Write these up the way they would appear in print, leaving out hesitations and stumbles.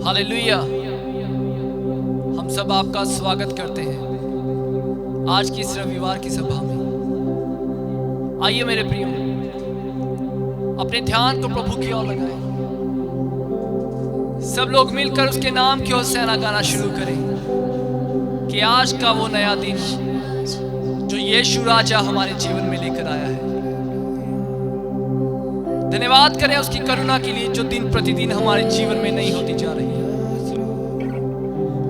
Hallelujah. हम सब आपका स्वागत करते हैं आज की इस रविवार की सभा में। आइए मेरे प्रियो, अपने ध्यान को प्रभु की ओर लगाएं। सब लोग मिलकर उसके नाम की ओर होशाना गाना शुरू करें कि आज का वो नया दिन जो यीशु राजा हमारे जीवन में लेकर आया है। धन्यवाद करें उसकी करुणा के लिए जो दिन प्रतिदिन हमारे जीवन में नहीं होती जा रही है।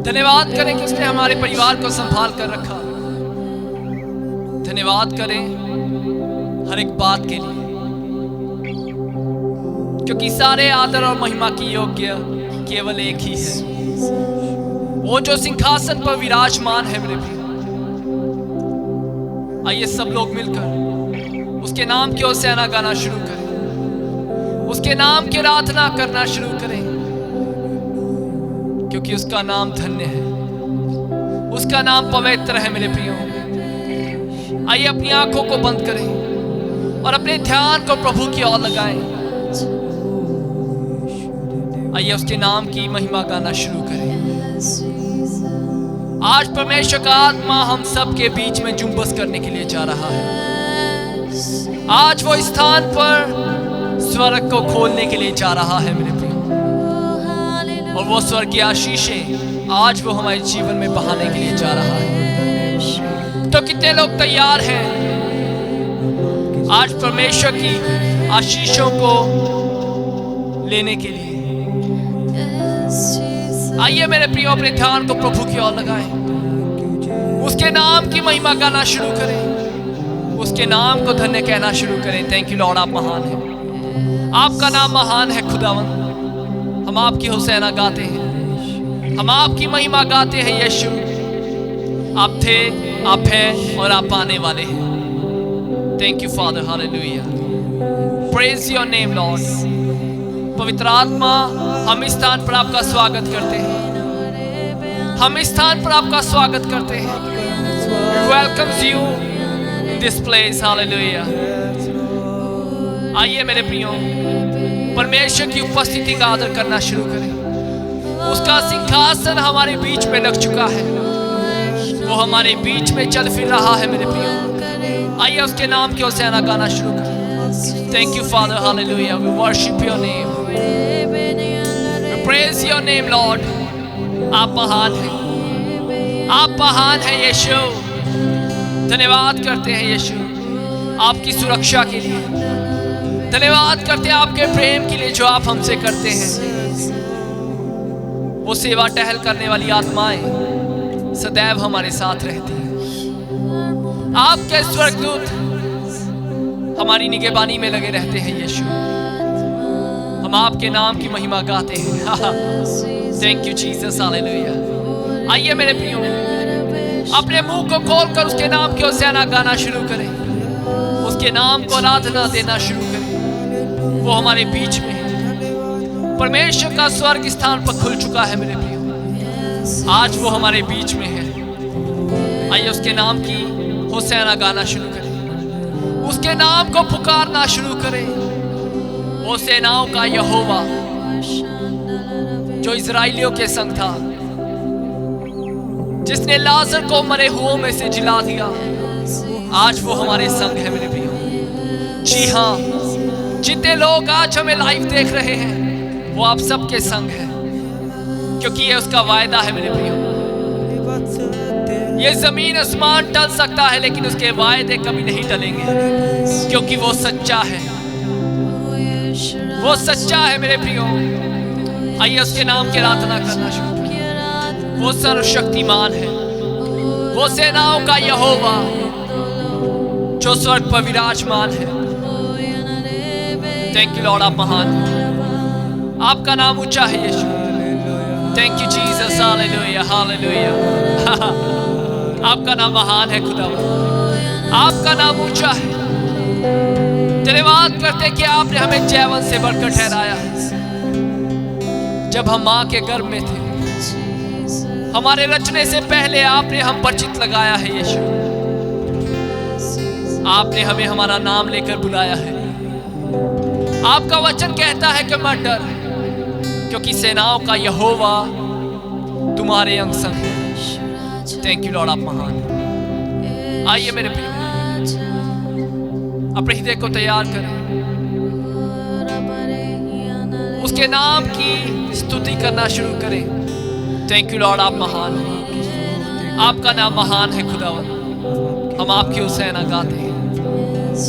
धन्यवाद करें कि उसने हमारे परिवार को संभाल कर रखा। धन्यवाद करें हर एक बात के लिए, क्योंकि सारे आदर और महिमा की योग्य केवल एक ही है, वो जो सिंहासन पर विराजमान है। मेरे प्रिय, आइए सब लोग मिलकर उसके नाम की होशाना गाना शुरू करें, उसके नाम की आराधना करना शुरू करें, क्योंकि उसका नाम धन्य है, उसका नाम पवित्र है। मेरे प्रियो, आइए अपनी आंखों को बंद करें और अपने ध्यान को प्रभु की ओर लगाएं। आइए उसके नाम की महिमा गाना शुरू करें। आज परमेश्वर का आत्मा हम सब के बीच में जुम्बस करने के लिए जा रहा है। आज वो स्थान पर स्वर्ग को खोलने के लिए जा रहा है मेरे प्रियो, और वो स्वर्ग की आशीषें आज वो हमारे जीवन में बहाने के लिए जा रहा है। तो कितने लोग तैयार हैं आज परमेश्वर की आशीषों को लेने के लिए? आइए मेरे प्रियो, अपने ध्यान को प्रभु की ओर लगाएं, उसके नाम की महिमा गाना शुरू करें, उसके नाम को धन्य कहना शुरू करें। थैंक यू लॉर्ड, आप महान हैं, आपका नाम महान है खुदावन। हम आपकी होशाना गाते हैं, हम आपकी महिमा गाते हैं। यीशु, आप थे, आप हैं और आप आने वाले हैं। Thank you father, hallelujah, praise your name Lord. पवित्र आत्मा, हम इस स्थान पर आपका स्वागत करते हैं, हम इस स्थान पर आपका स्वागत करते हैं। Welcomes you in this place, hallelujah. आइए मेरे प्रियो, परमेश्वर की उपस्थिति का आदर करना शुरू करें। उसका सिंहासन हमारे बीच में लग चुका है, वो हमारे बीच में चल फिर रहा है मेरे प्रियो। आइए उसके नाम की होशाना गाना शुरू करें। Thank you father, hallelujah, we worship your name, we praise your name lord. आप महान हैं, आप महान हैं यीशु। धन्यवाद करते हैं यीशु आपकी सुरक्षा के लिए, धन्यवाद करते हैं आपके प्रेम के लिए जो आप हमसे करते हैं। वो सेवा टहल करने वाली आत्माएं सदैव हमारे साथ रहती हैं। आपके स्वर्गदूत हमारी निगहबानी में लगे रहते हैं यीशु। हम आपके नाम की महिमा गाते हैं। Thank you Jesus, hallelujah. आइए मेरे प्रियो, अपने मुंह को खोलकर उसके नाम की होशाना गाना शुरू करें, उसके नाम को आराधना देना शुरू करें। वो हमारे बीच में है। परमेश्वर का स्वर्ग स्थान पर खुल चुका है मेरे प्रियो, आज वो हमारे बीच में है। आइए उसके नाम की होशाना गाना शुरू करें, उसके नाम को पुकारना शुरू करें। वो सेनाओं का यहोवा जो इजराइलियों के संग था, जिसने लाजर को मरे हुओं में से जिला दिया, आज वो हमारे संग है मेरे प्रियो। जी हाँ, जितने लोग आज हमें लाइव देख रहे हैं वो आप सबके संग है, क्योंकि ये उसका वायदा है मेरे प्रियो। ये जमीन आसमान टल सकता है, लेकिन उसके वायदे कभी नहीं टलेंगे, क्योंकि वो सच्चा है, वो सच्चा है मेरे प्रियो। आइए उसके नाम की आराधना करना शुरू करें। वो सर्वशक्तिमान है, वो सेनाओं का यहोवा जो स्वर्ग पर विराजमान है। थैंक यू लॉर्ड, आप महान, आपका नाम ऊंचा है Yeshu. Thank you Jesus, hallelujah, hallelujah. आपका नाम महान है खुदा, आपका नाम ऊंचा है। धन्यवाद करते कि आपने हमें जैवन से बढ़कर ठहराया है। जब हम माँ के गर्भ में थे, हमारे रचने से पहले आपने हम पर चित लगाया है यीशु। आपने हमें हमारा नाम लेकर बुलाया है। आपका वचन कहता है कि मत डर, क्योंकि सेनाओं का यहोवा तुम्हारे अंग संग है। थैंक यू लॉर्ड, आप महान हैं। आइए मेरे प्रिय, अपने हृदय को तैयार करें, उसके नाम की स्तुति करना शुरू करें। थैंक यू लॉर्ड, आप महान हैं, आपका नाम महान है खुदावन। हम आपकी हुसैना गाते हैं,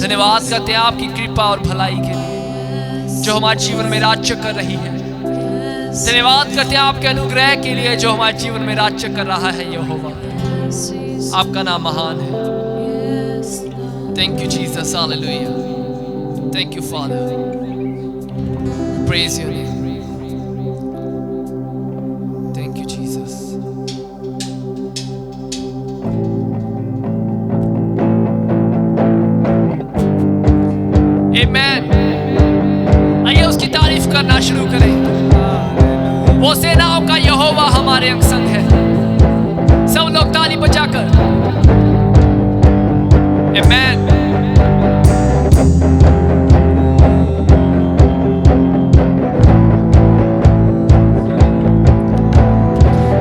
धन्यवाद करते हैं आपकी कृपा और भलाई के लिए जो हमारे जीवन में राज्य कर रही है। धन्यवाद करते हैं आपके अनुग्रह के लिए जो हमारे जीवन में राज्य कर रहा है। यहोवा, आपका नाम महान है। Thank you Jesus, hallelujah. Thank you father, praise your name. Thank you Jesus. आमीन। आइए उसकी तारीफ करना शुरू करें। वो सेनाओं का यहोवा हमारे अंग संग है। सब लोग ताली बजाकर आमीन।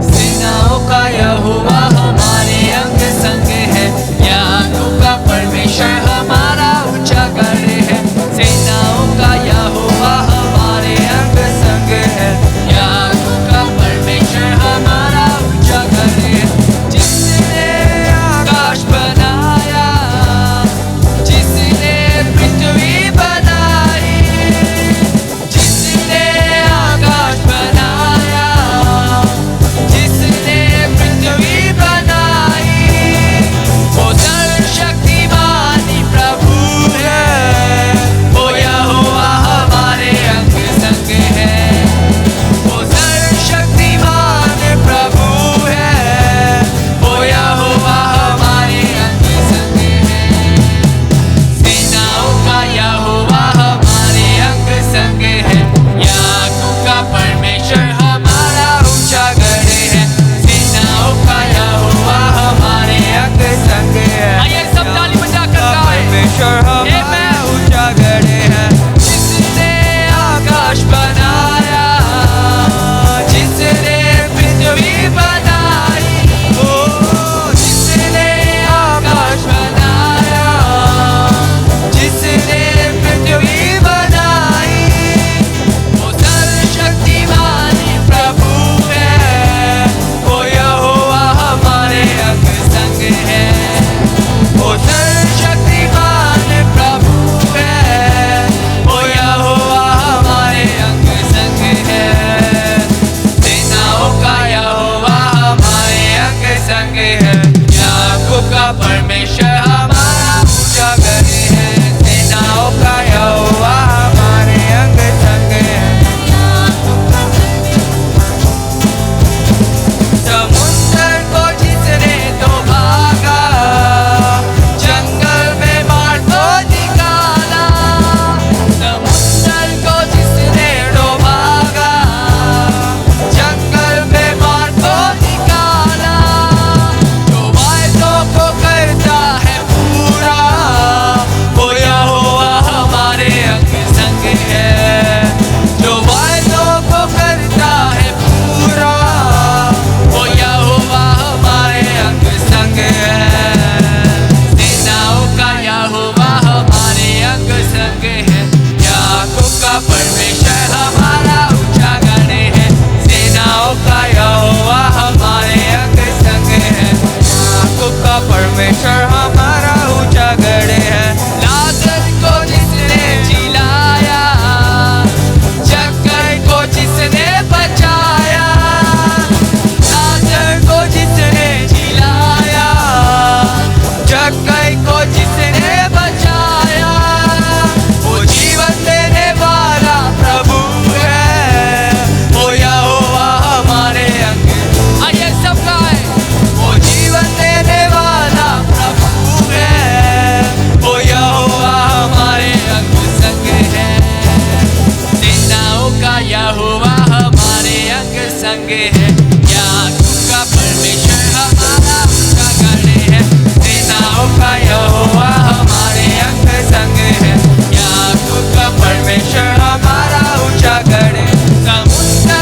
सेनाओं का यहोवा हमारे अंग संग है, याकूब का परमेश्वर हमारा ऊंचा गढ़ है। सेनाओं का यहोवा हमारे अंग संग है, याकूब का परमेश्वर हमारा ऊंचा गढ़ है। जिसने आकाश बनाया, जिसने पृथ्वी बनाई, जिसने आकाश बनाया, जिसने पृथ्वी बनाई, वो सर्वशक्तिमान प्रभु है। वो यहोवा हमारे अंग संग है, वो सर्वशक्तिमान प्रभु है। वो यहोवा हमारे अंग संग है। सेनाओं का यहोवा हमारे अंग संग है, याकूब का परमेश्वर हमारा ऊंचा गढ़ है। सेनाओं का यहोवा हमारे अंग संग है। आइए सब ताली बजाकर गाएं। परमेश्वर हमारा ऊंचा गढ़ है। जिसने आकाश बनाया, जिसने पृथ्वी बनाई, ओ जिसने आकाश बनाया, जिसने पृथ्वी बनाई, वो सर्वशक्तिमान प्रभु है। वो यहोवा हमारे अंग संग है, वो सर्वशक्तिमान प्रभु है। वो यहोवा हमारे अंग संग है। सेनाओं का यहोवा हमारे अंग संग है, याकूब का परमेश्वर हमारा ऊंचा गढ़ है। सेनाओं का यहोवा हमारे अंग संग है। समुद्र को जिसने तो भागा, जंगल में मार को निकाला। समुद्र को जिसने तो भागा, जंगल में मार को निकाला। जो वायदों को करता है पूरा, वो यहोवा हमारे अंग संग है। जो वायदों को करता है पूरा, वो यहोवा हमारे अंग संग है। सेनाओं का यहोवा हमारे अंग संग है, याकूब का परमेश्वर हमारा ऊंचा गढ़ है। सेनाओं का यहोवा हमारे अंग संग है, याकूब का परमेश्वर हमारा ऊंचा गढ़ है। लाजर को जिसने जिलाया, जक्कई को जिसने बचाया, लाजर को जिसने जिलाया, जक्कई को जिसने बचाया, वो जीवन देने वाला प्रभु है। वो यहोवा हमारे अंग, आइए सब गाएं। वो जीवन देने वाला प्रभु है, वो यहोवा हमारे अंग संग है। सेनाओं का यहोवा हमारे अंग संग है, याकूब का परमेश्वर हमारा ऊंचा गढ़ है। सेनाओं का यहोवा हमारे अंग संग है, याकूब का परमेश्वर हमारा ऊंचा गढ़ है। समुद्र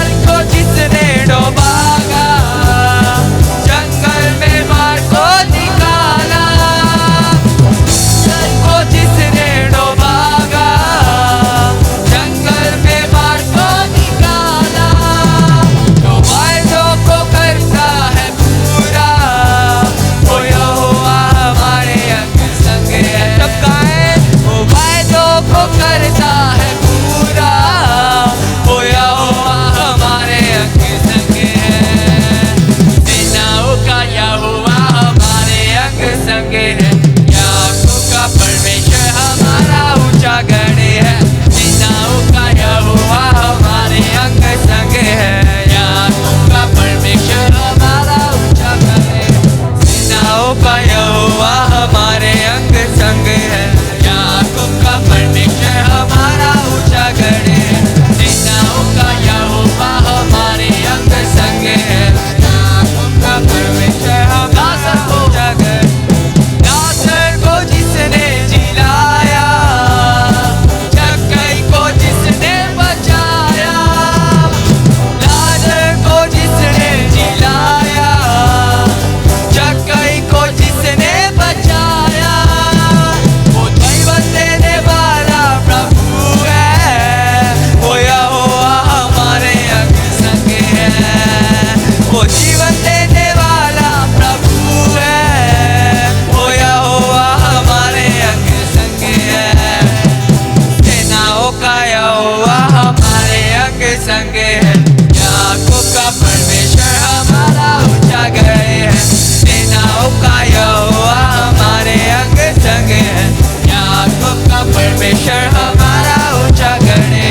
है। याकूब का परमेश्वर हमारा ऊंचा गढ़ है। सेनाओं का यहोवा हमारे अंग संग है। याकूब का परमेश्वर हमारा ऊंचा गढ़ है।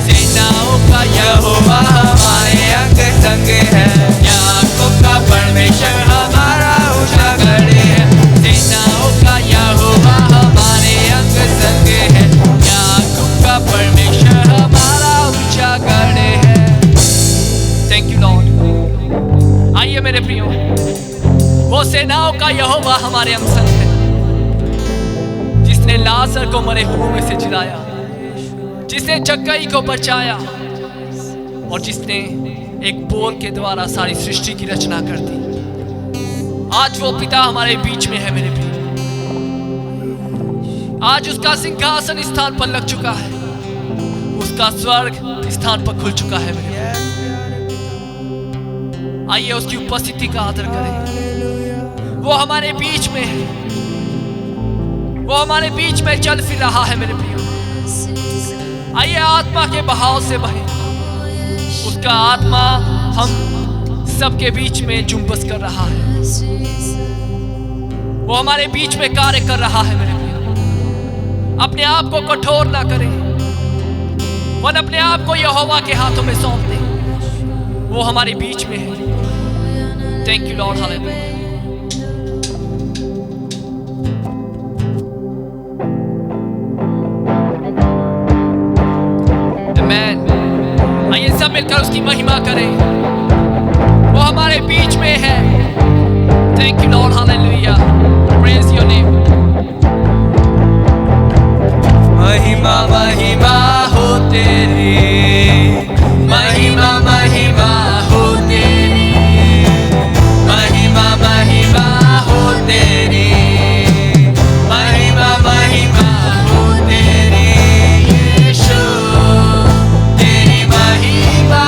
सेनाओं का यहोवा हमारे अंग संग है। याकूब का परमेश्वर हमारा ऊंचा गढ़ है। सेनाओं का यहोवा हमारे अंग संग है। याकूब का परमेश्वर हमारा ऊंचा गढ़ है। Thank you Lord. आइए मेरे प्रियो, वो सेनाओं का यहोवा हमारे अंग संग है, जिसने लाजर को मरे हुओं में से जिलाया, जिसने जक्कई को बचाया और जिसने एक बोल के द्वारा सारी सृष्टि की रचना कर दी। आज वो पिता हमारे बीच में है मेरे प्रिय। आज उसका सिंहासन स्थान पर लग चुका है, उसका स्वर्ग स्थान पर खुल चुका है मेरे प्रिय। आइए उसकी उपस्थिति का आदर करें। वो हमारे बीच में है, वो हमारे बीच में चल फिर रहा है मेरे प्रियो। आइए आत्मा के बहाव से बहे, उसका आत्मा हम सबके बीच में जुम्बस कर रहा है। वो हमारे बीच में कार्य कर रहा है मेरे प्रियो। अपने आप को कठोर ना करें, वन अपने आप को यहोवा के हाथों में सौंप दे। वो हमारे बीच में है। Thank you lord, hallelujah. आइए सब मिलकर उसकी महिमा करें। वो हमारे बीच में है। Thank you lord, hallelujah. Praise your name. महिमा महिमा हो तेरी, महिमा महिमा हो तेरी, महिमा महिमा हो तेरी, महिमा महिमा हो तेरी। यीशु तेरी महिमा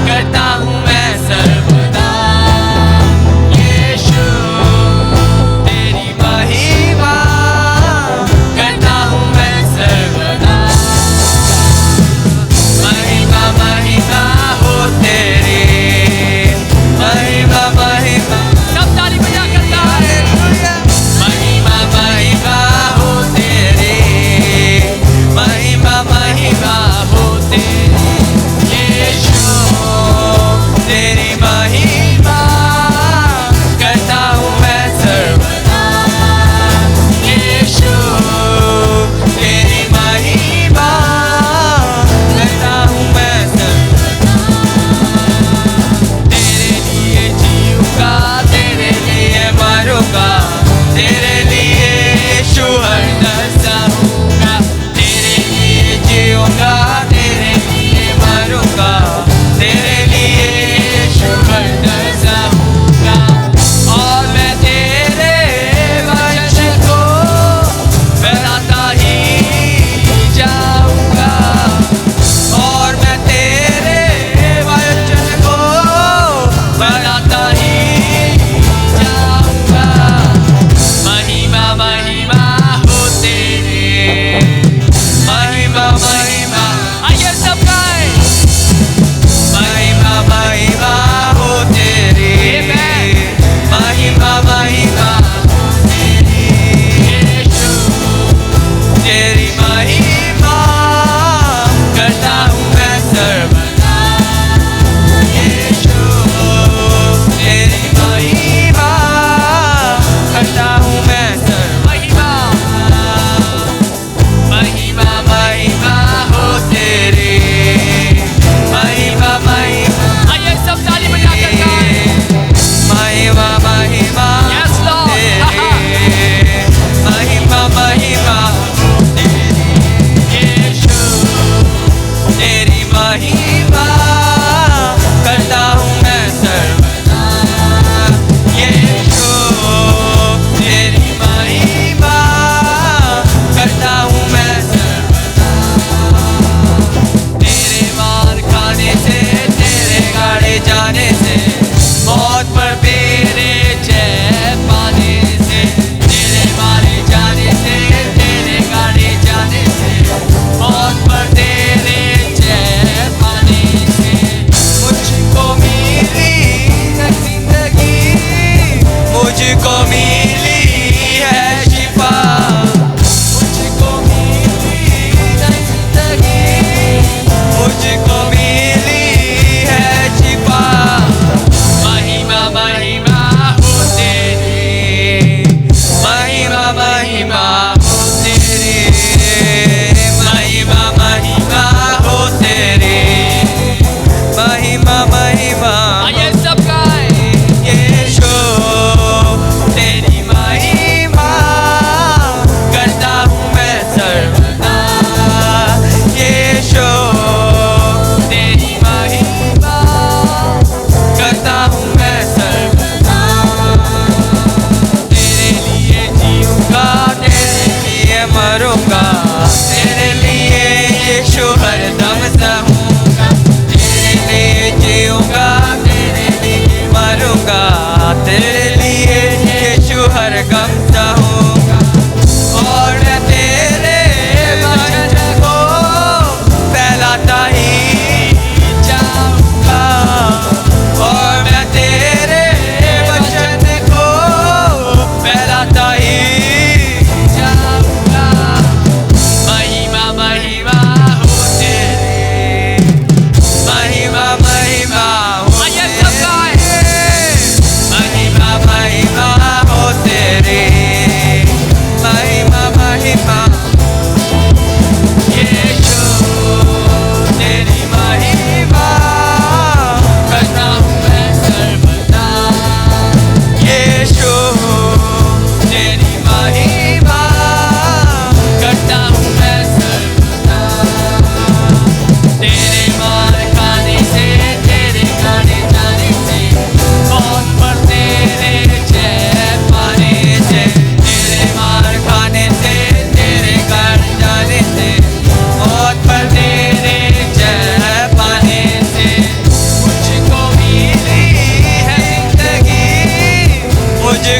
करता हूँ मैं सर्वदा। यीशु तेरी महिमा करता हूँ मैं सर्वदा। महिमा महिमा हो तेरी, महिमा महिमा। सब ताली बजा करता है। महिमा महिमा हो तेरी, महिमा महिमा हो तेरी। यीशु तेरी महिमा करता हूँ मैं सर्वदा। यीशु तेरी महिमा करता हूँ मैं सर्वदा। तेरे लिए जीऊंगा, तेरे लिए मरूंगा, तेरे लिए यीशु हरदम सहूंगा। तेरे लिए जीऊंगा, तेरे लिए मरूंगा, तेरे लिए यीशु हरदम सहूंगा। और मैं तेरे वचन को फैलाता ही जाऊंगा। और मैं तेरे वचन को फैलाता ही जाऊंगा। महिमा महिमा हो तेरे, महिमा महिमा। आइए सब गाएं। महिमा महिमा हो तेरी, महिमा महिमा हो तेरी। यीशु तेरी महिमा करता हूँ मैं सर्वदा। यीशु तेरी महिमा करता हूँ मैं सर्वदा। महिमा महिमा हो तेरी, महिमा महिमा। आइए सब ताली बजा कर गाएं। महिमा महिमा Yes, हो Lord. तेरी, महिमा महिमा हो तेरी। यीशु तेरी महिमा करता हूँ मैं सर्वदा। यीशु तेरी महिमा करता हूँ मैं सर्वदा। तेरे मार खाने से, तेरे गाड़े जाने से, मौत पर मेरे जय पाने से। तेरे मारे जाने से, तेरे गाड़े जाने से, मौत पर तेरे जय पाने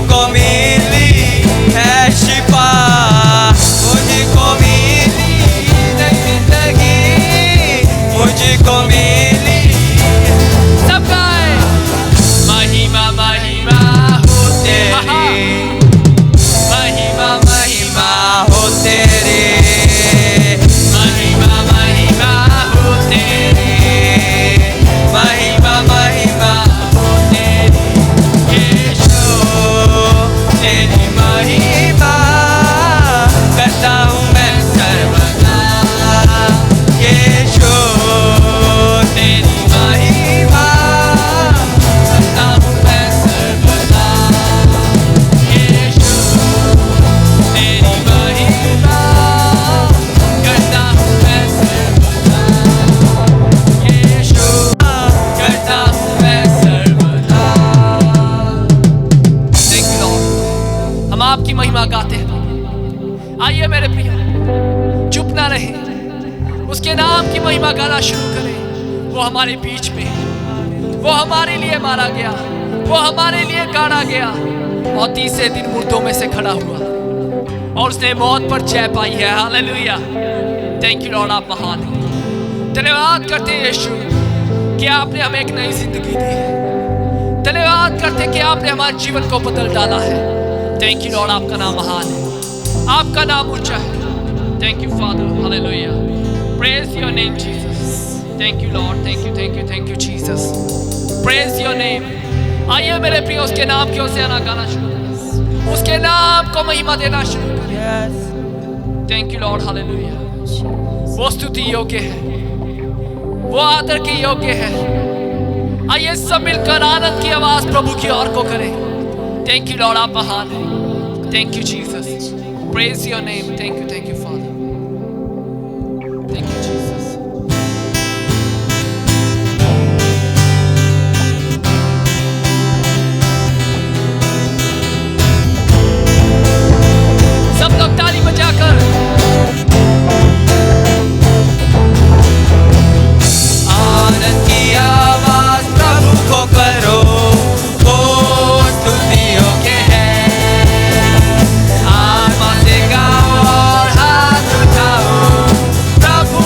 मुझको मिली है शिफा, मुझको मिली नई जिंदगी, मुझको मिली। सब गाए महिमा महिमा हो तेरी, महिमा महिमा हो तेरी, महिमा महिमा हो तेरी, महिमा महिमा हो तेरी, यीशु तेरी महिमा करता हूँ मैं सर्वदा, यीशु तेरी महिमा करता हूँ मैं सर्वदा, यीशु तेरी महिमा करता हूँ मैं सर्वदा, यीशु करता हूँ मैं सर्वदा। थैंक यू लॉर्ड, हम आपकी महिमा गाते हैं। आइए मेरे प्रिय, चुप ना रहे, उसके नाम की महिमा गाना शुरू करें। वो हमारे बीच में है, वो हमारे लिए मारा गया, वो हमारे लिए गाड़ा गया और तीसरे दिन मुर्दों में से खड़ा हुआ और उसने मौत पर जय पाई है। हालेलुया, थैंक यू लॉर्ड, आप महान हैं। धन्यवाद करते हैं यीशु कि आपने हमें एक नई जिंदगी दी है। धन्यवाद करते हैं कि आपने हमारे जीवन को बदल डाला है। थैंक यू लॉर्ड, आपका नाम महान है, आपका नाम ऊंचा है। Thank you father, hallelujah, praise your name Jesus. Thank you Lord, thank you thank you thank you Jesus, praise your name. आइए मेरे प्रिय, उसके नाम की ओर से आना गाना शुरू करें, उसके नाम को महिमा देना शुरू करें। Thank you lord, hallelujah. वो स्तुति योग्य है, वो आदर के योग्य है। आइए सब मिलकर आनंद की आवाज प्रभु की ओर को करें। थैंक यू लॉर्ड, आप महान हैं। Thank you Jesus, praise your name. Thank you father, thank you Jesus. सब लोग ताली बजाकर आनंद की आवाज प्रभु को करो, वो स्तुतियों के हैं। आत्मा से गाओ और हाथ उठाओ, प्रभु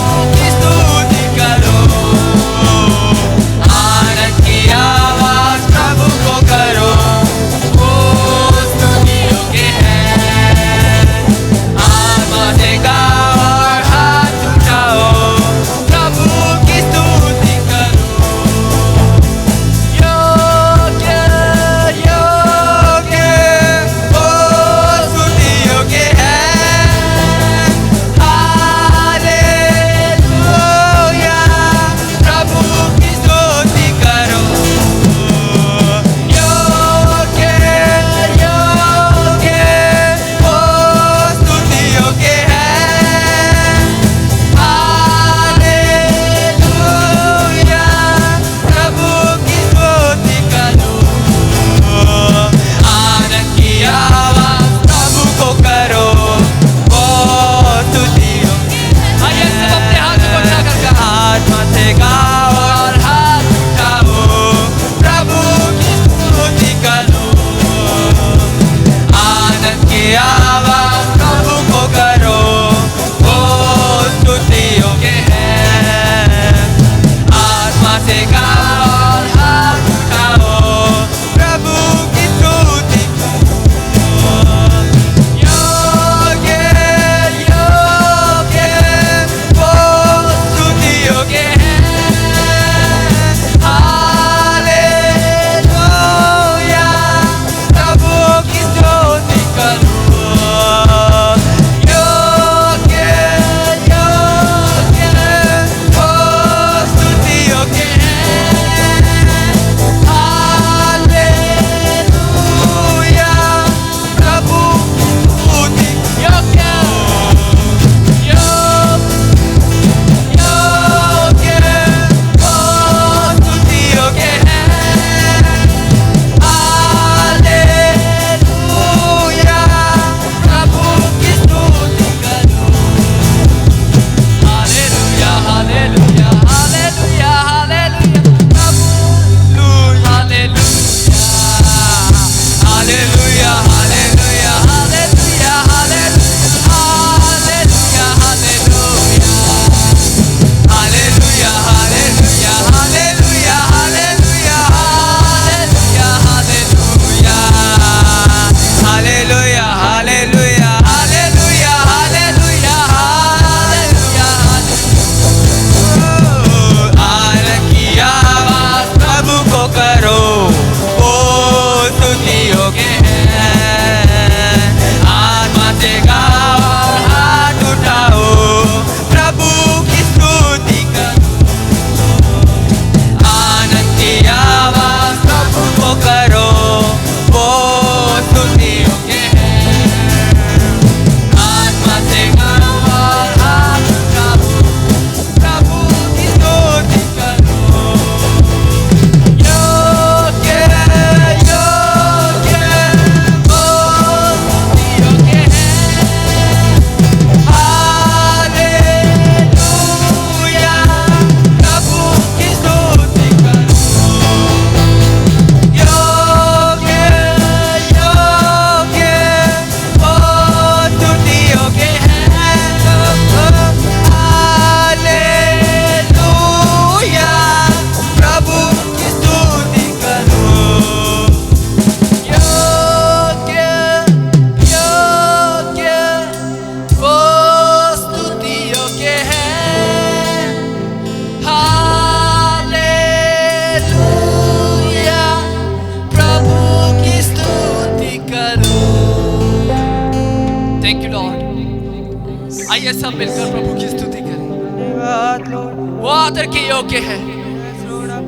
आइए सब मिलकर प्रभु की स्तुति करें। धन्यवाद लॉर्ड, वो आदर के योग्य है,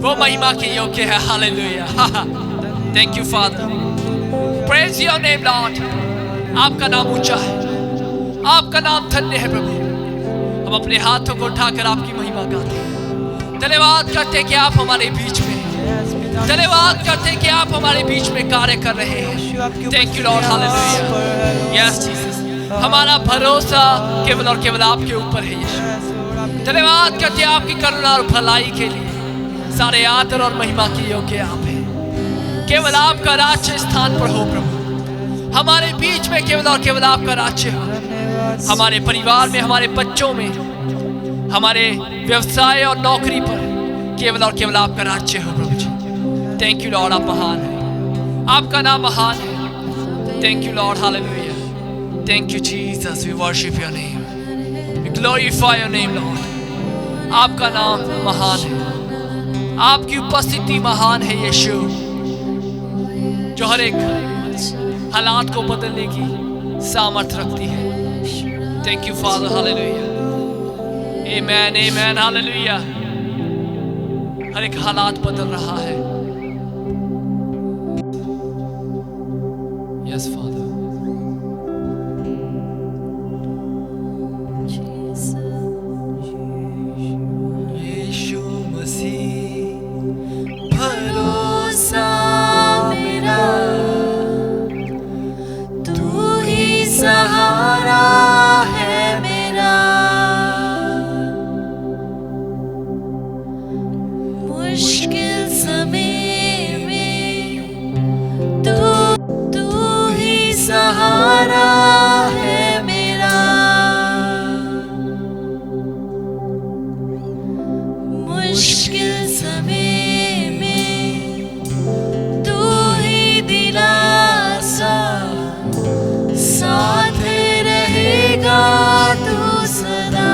वो महिमा के योग्य है। Hallelujah. Thank you father, praise your name lord. आपका नाम ऊंचा है, आपका नाम धन्य है प्रभु। हम अपने हाथों को उठाकर आपकी महिमा गाते हैं। धन्यवाद करते हैं कि आप हमारे बीच में, धन्यवाद करते हैं कि आप हमारे बीच में कार्य कर रहे हैं। Thank you lord, hallelujah. Yes Jesus, हमारा भरोसा केवल और केवल आपके ऊपर है यीशु। धन्यवाद करते हैं आपकी करुणा और भलाई के लिए। सारे आदर और महिमा के योग्य आप हैं। केवल आपका राज्य स्थान पर हो प्रभु, हमारे बीच में केवल और केवल आपका राज्य हो। हमारे परिवार में, हमारे बच्चों में, हमारे व्यवसाय और नौकरी पर केवल और केवल आपका राज्य हो प्रभु जी। थैंक यू लॉर्ड, आप महान हैं, आपका नाम महान है। Thank you lord, hallelujah. Thank you Jesus, we worship your name, we glorify your name lord. आपका नाम महान है, आपकी उपस्थिति महान है यीशु, जो हर एक हालात को बदलने की सामर्थ रखती है। Thank you father, hallelujah. Amen, amen, hallelujah. हर एक हालात बदल रहा है। Yes father. यीशु मसीह भरोसा मेरा, तू ही सहारा है मेरा। मुश्किल समय में तू ही सहारा है मेरा। मुश्किल समय में तू ही दिलासा, साथ रहेगा तू सदा।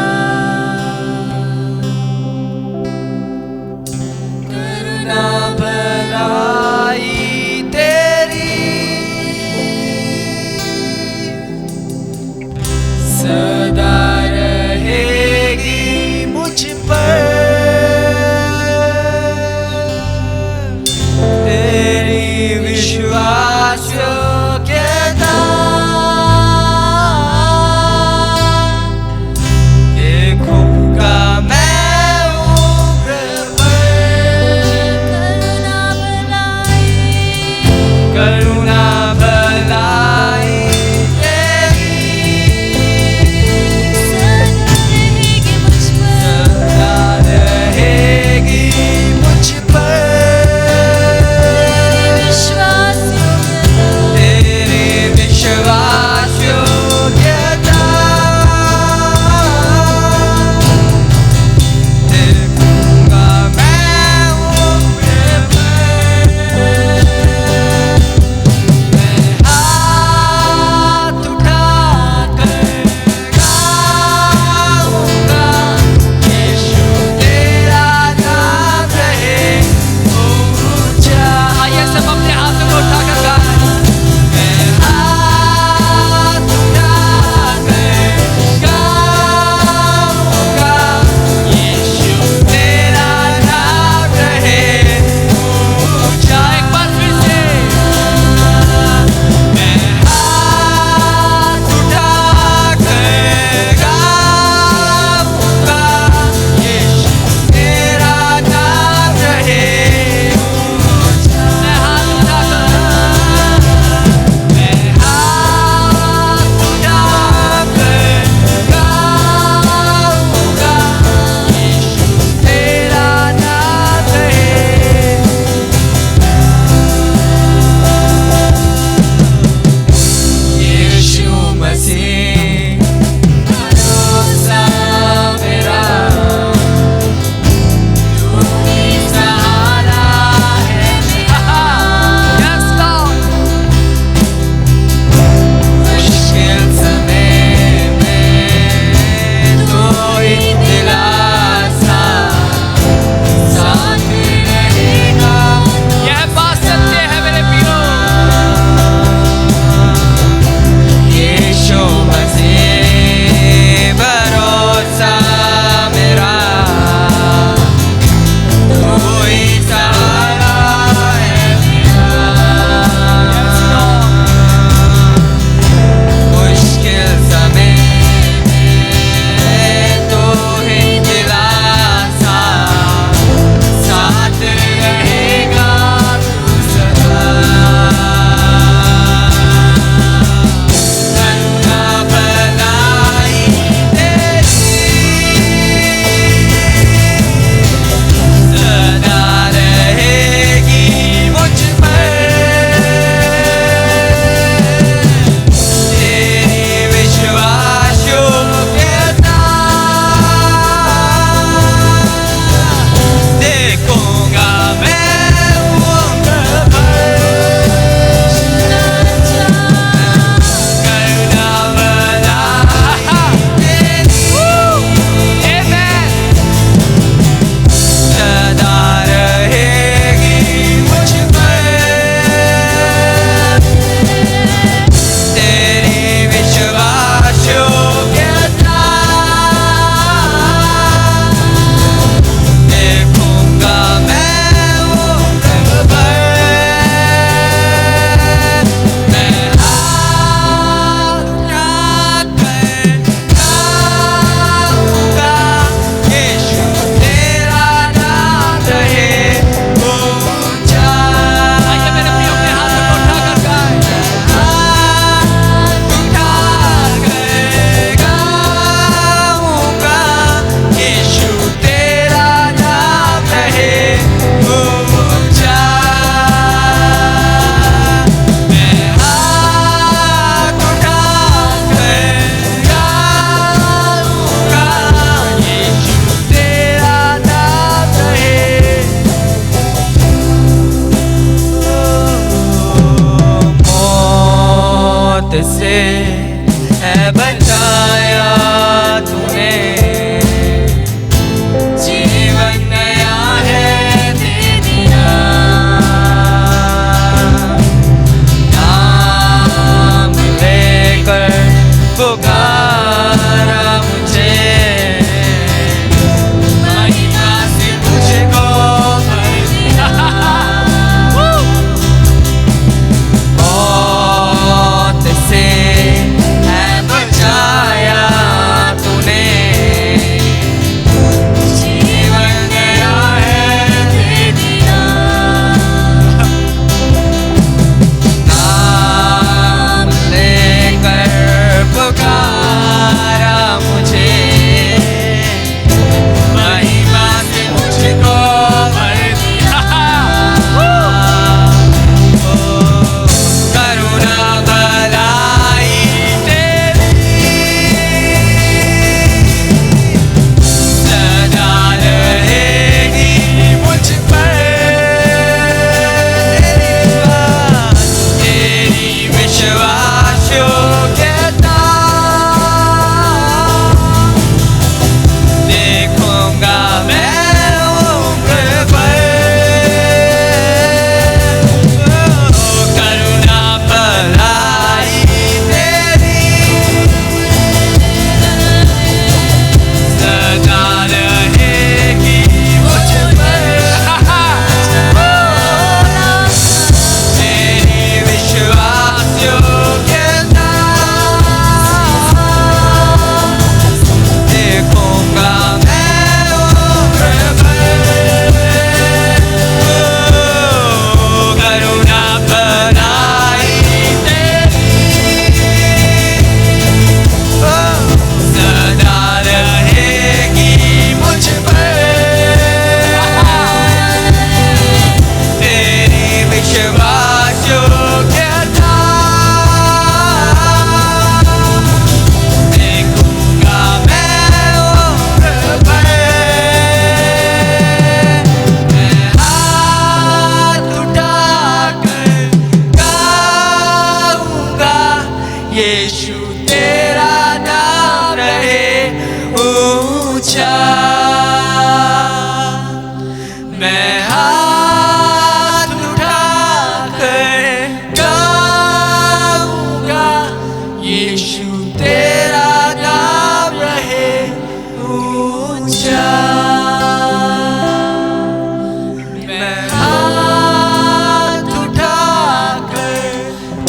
मैं हाथ उठाकर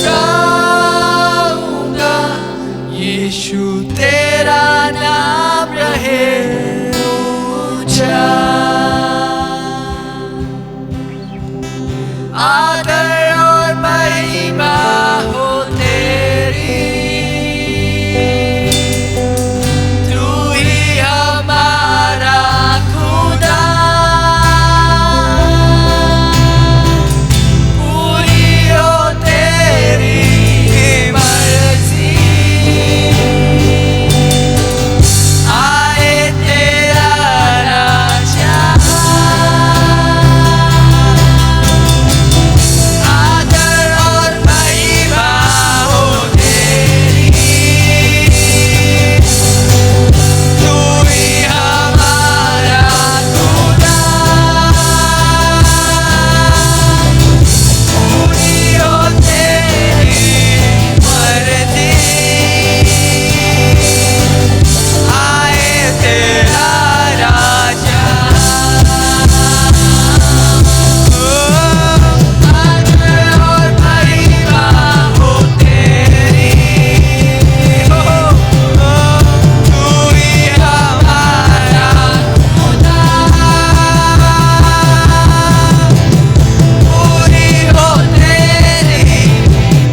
गाऊंगा, यीशु तेरा नाम रहे ऊंचा। आदर और महिमा हो तेरी, तू ही हमारा खुदा। पूरी हो तेरी मर्जी, आए तेरा राजा। आदर और महिमा हो तेरी, तू ही हमारा खुदा। पूरी हो तेरी मर्जी, आए तेरा राजा। आदर और महिमा हो तेरी, तू ही हमारा खुदा। पूरी हो तेरी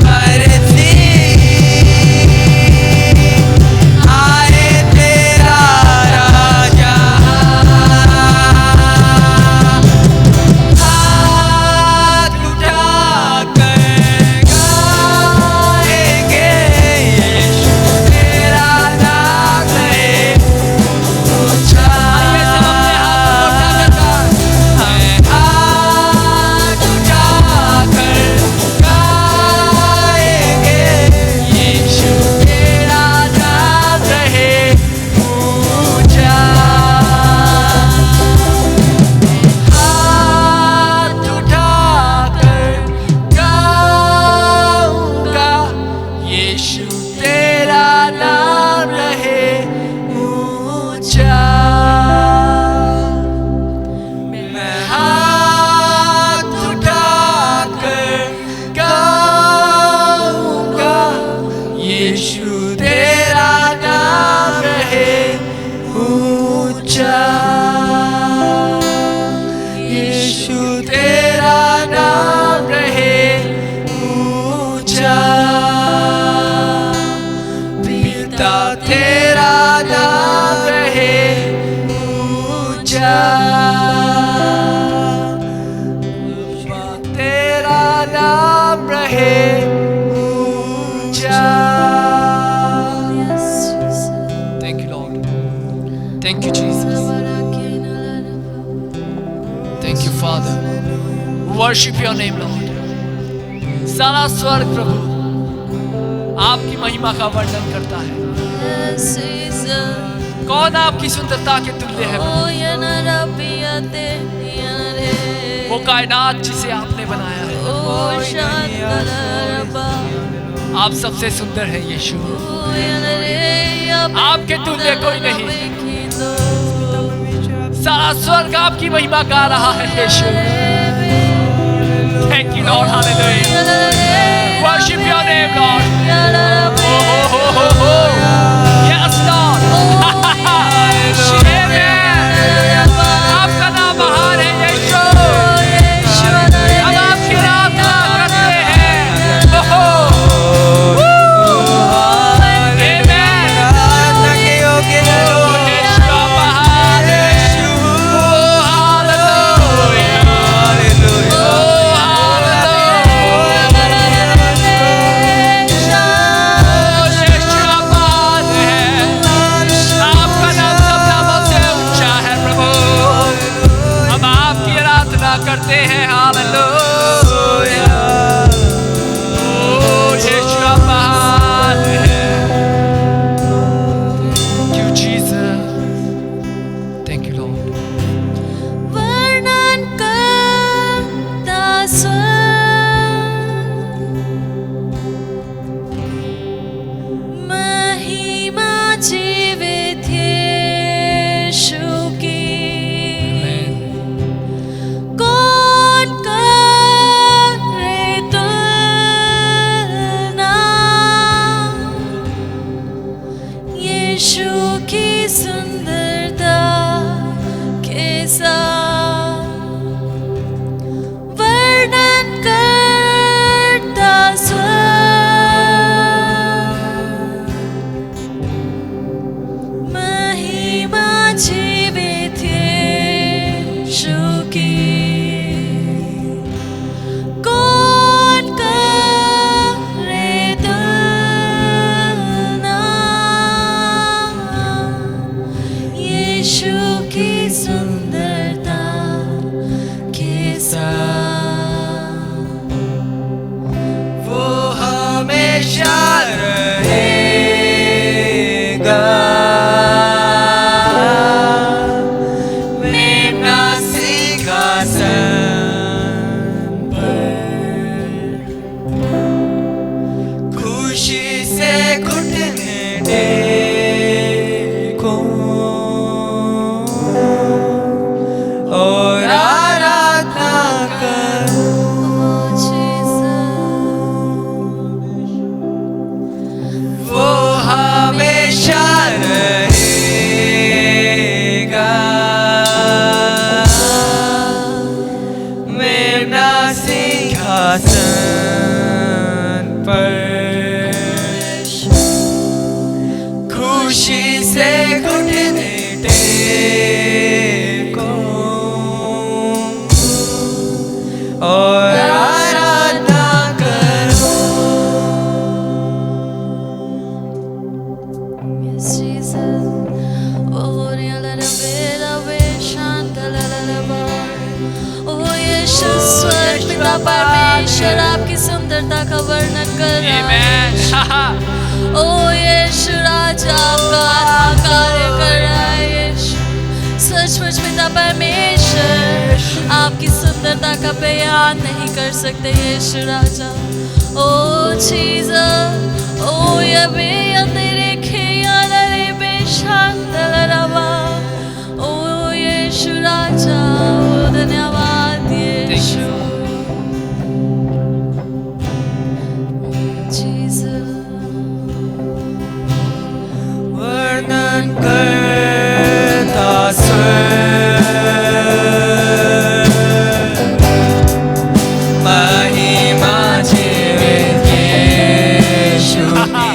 मर्जी, आए तेरा राजा। हाथ उठाकर गाएंगे, यीशु तेरा नाम है ऊंचा। हाथ उठाकर गाएंगे, यीशु तेरा नाम रहे ऊंचा। हाथ उठाकर गाऊंगा, यीशु तेरा नाम रहे ऊंचा। मैं हाथ उठाकर गाऊंगा, यीशु तेरा नाम रहे ऊंचा। यीशु तेरा नाम रहे ऊंचा। पिता तेरा नाम रहे ऊंचा। तेरा नाम रहे ऊंचा। Thank you, Lord. Thank you, Jesus. Thank you, Father. Worship your name, Lord. सारा स्वर्ग प्रभु आपकी महिमा का वर्णन करता है। कौन आपकी सुंदरता के तुल्य है? वो कायनात जिसे आपने बनाया है, आप सबसे सुंदर है यीशु। आपके तुल्य कोई नहीं। सारा स्वर्ग आपकी महिमा गा रहा है यीशु। Thank you, Lord. Hallelujah. Worship your name, Lord. Oh. Yes, Lord. Amen. आपका नाम महान है यीशु। हम आपकी आराधना करते हैं। करते हैं। हालेलुया। ओ यीशु आप महान है। Thank you, Jesus. Thank you, Lord. वर्णन करता महिमा जीवित यीशु की। Amen. को जैसा वो हमेशा रहेगा मेरा सिंहासन पर खुशी से घुटने टेको और आराधना करो वो हमेशा रहेगा मेरा सिंहासन पर खुशी से घुटने टेको और आराधना करो Yes, Jesus. Oh, यीशु स्वर्ग पिता परमेश्वर आपकी सुंदरता का वर्णन कर रहा है। Amen. ओ यीशु राजा आपका आत्मा कार्य कर रहा है। यीशु सचमुच पिता परमेश्वर आपकी सुंदरता का बयान नहीं कर सकते। यीशु राजा ओ जीसस ओ यबे अंदरे खिया लरे बेशांत रवा ओ यीशु राजा ओ धन्यवाद यीशु वर्णन करता स्वर्ग महिमा जीवित यीशु की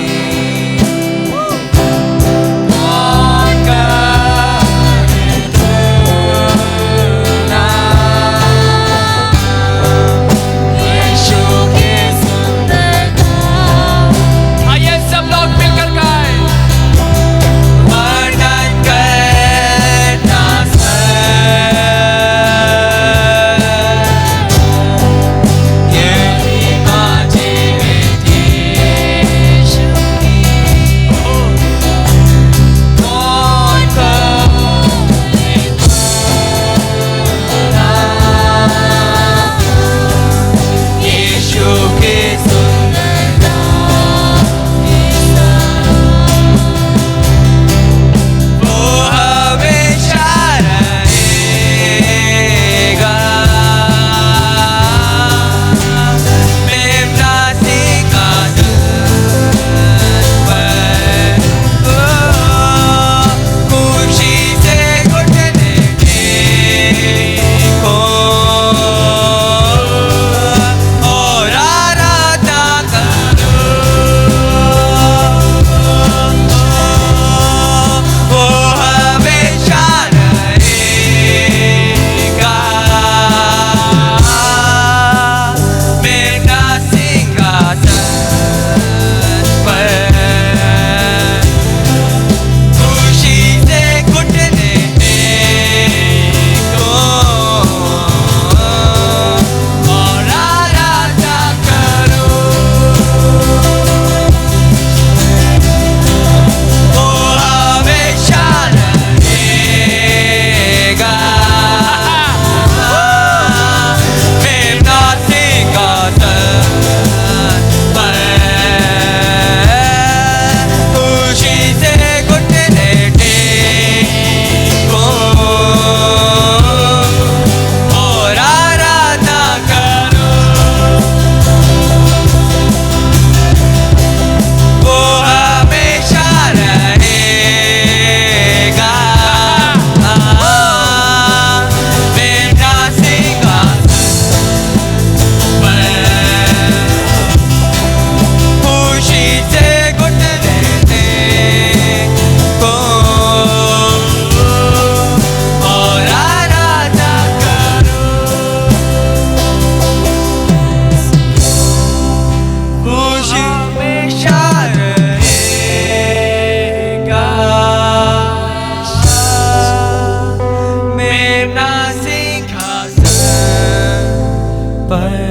पर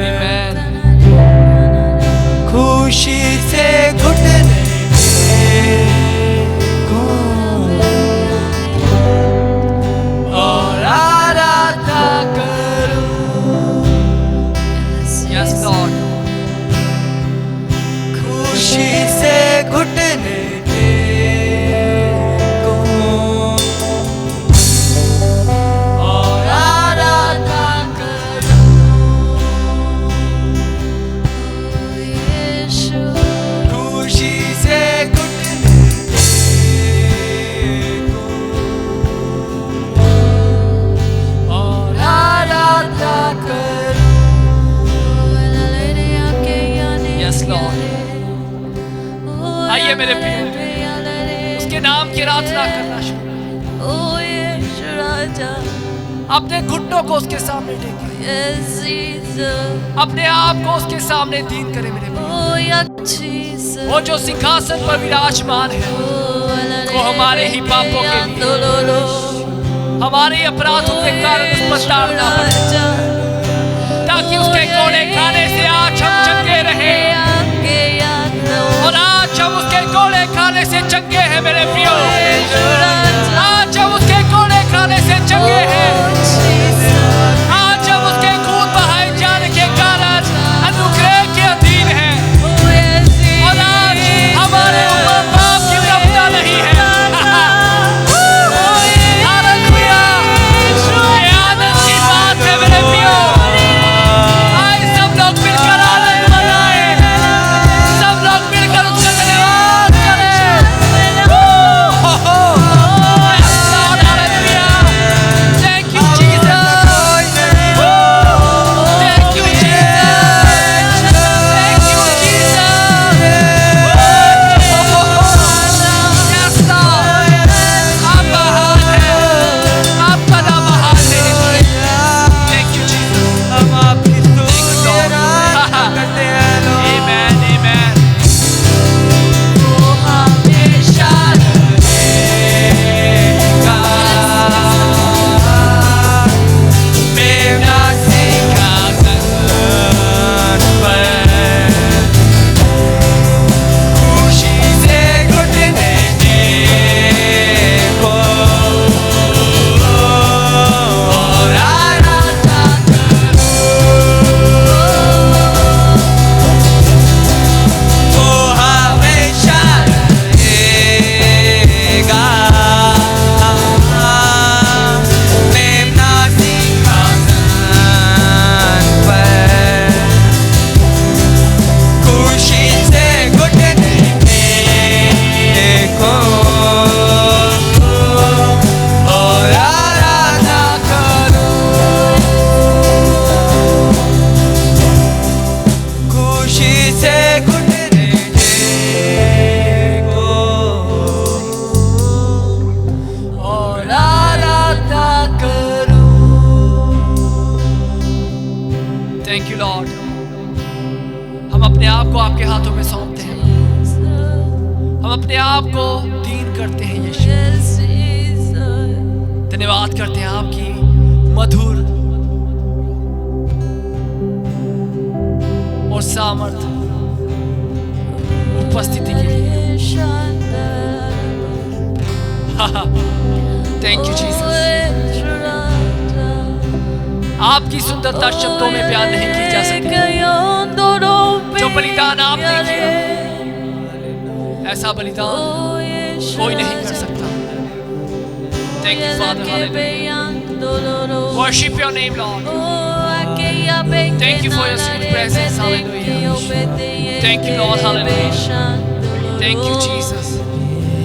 Amen. खुशी से घुटने टेको और आराधना करूं। Yes, Lord. खुशी से घुटने टेको और आराधना खुशी से घुटने टेको और आराधना करूं। Yes, Lord. आइए मेरे प्रिय, उसके नाम की आराधना करना शुरू करें। अपने घुटनों को उसके सामने टेकें, अपने आप को उसके सामने दीन करें मेरे प्रिय। वो जो सिंहासन पर विराजमान है, वो हमारे ही पापों के लिए, हमारे अपराधों के कारण उस पर ताड़ना पड़े, ताकि उसके कोड़े खाने से आज हम चंगे रहे। और आज हम उसके कोड़े खाने से चंगे हैं मेरे प्रियो। आज हम उसके कोड़े खाने से चंगे हैं। आज हम उसके खून बहाए जाने के कारण अनुग्रह के अधीन हैं। और आज हमारे ऊपर पाप की प्रभुता नहीं है। हालेलुया! ये आनंद की बात है मेरे प्रियो। आए सब लोग मिलकर आनंद मनाएं, सब लोग मिलकर उसका धन्यवाद करें। Yes, Lord, hallelujah. Thank you, Jesus. Thank you, Jesus. Thank you, Jesus. Yes, Lord. आप महान हैं, आपका नाम महान है। Thank you, Jesus. हम आपकी स्तुति आराधना करते हैं Lord। Amen, amen. हमेशा रहेगा मेरा सिंहासन पर। खुशी से घुटने टेको और आराधना वो हमेशा रहेगा मेमना सिंहासन पर। खुशी से घुटने टेको और आराधना करूं। खुशी से घुटने टेको और आराधना करूं। Thank you, Lord. हम अपने आप को आपके हाथों में सौंपते हैं। हम अपने आप को दीन करते हैं यीशु। धन्यवाद करते हैं आपकी मधुर और सामर्थ उपस्थिति के लिए। Thank you Jesus. आपकी सुंदरता शब्दों में बयान नहीं की जा सकती। जो बलिदान आपने किया, ऐसा बलिदान कोई नहीं कर सकता। Thank you, Father. Hallelujah. Worship your name, Lord. Thank you for your sweet presence. Hallelujah. Thank you, Lord. Hallelujah. Thank you, Jesus.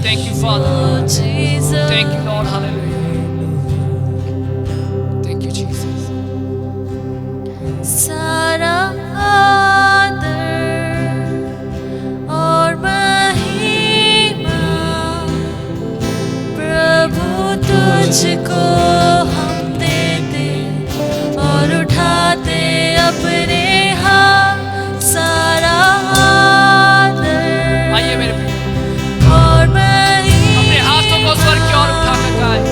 Thank you, Father. Thank you, Lord. Hallelujah. Thank you, Jesus. सारा आदर और महिमा प्रभु तुझको हम देते और उठाते अपने हाथ। सारा आदर आइए मेरे प्रिय, और महिमा अपने हाथों को स्वर्ग की ओर उठाकर गाएं।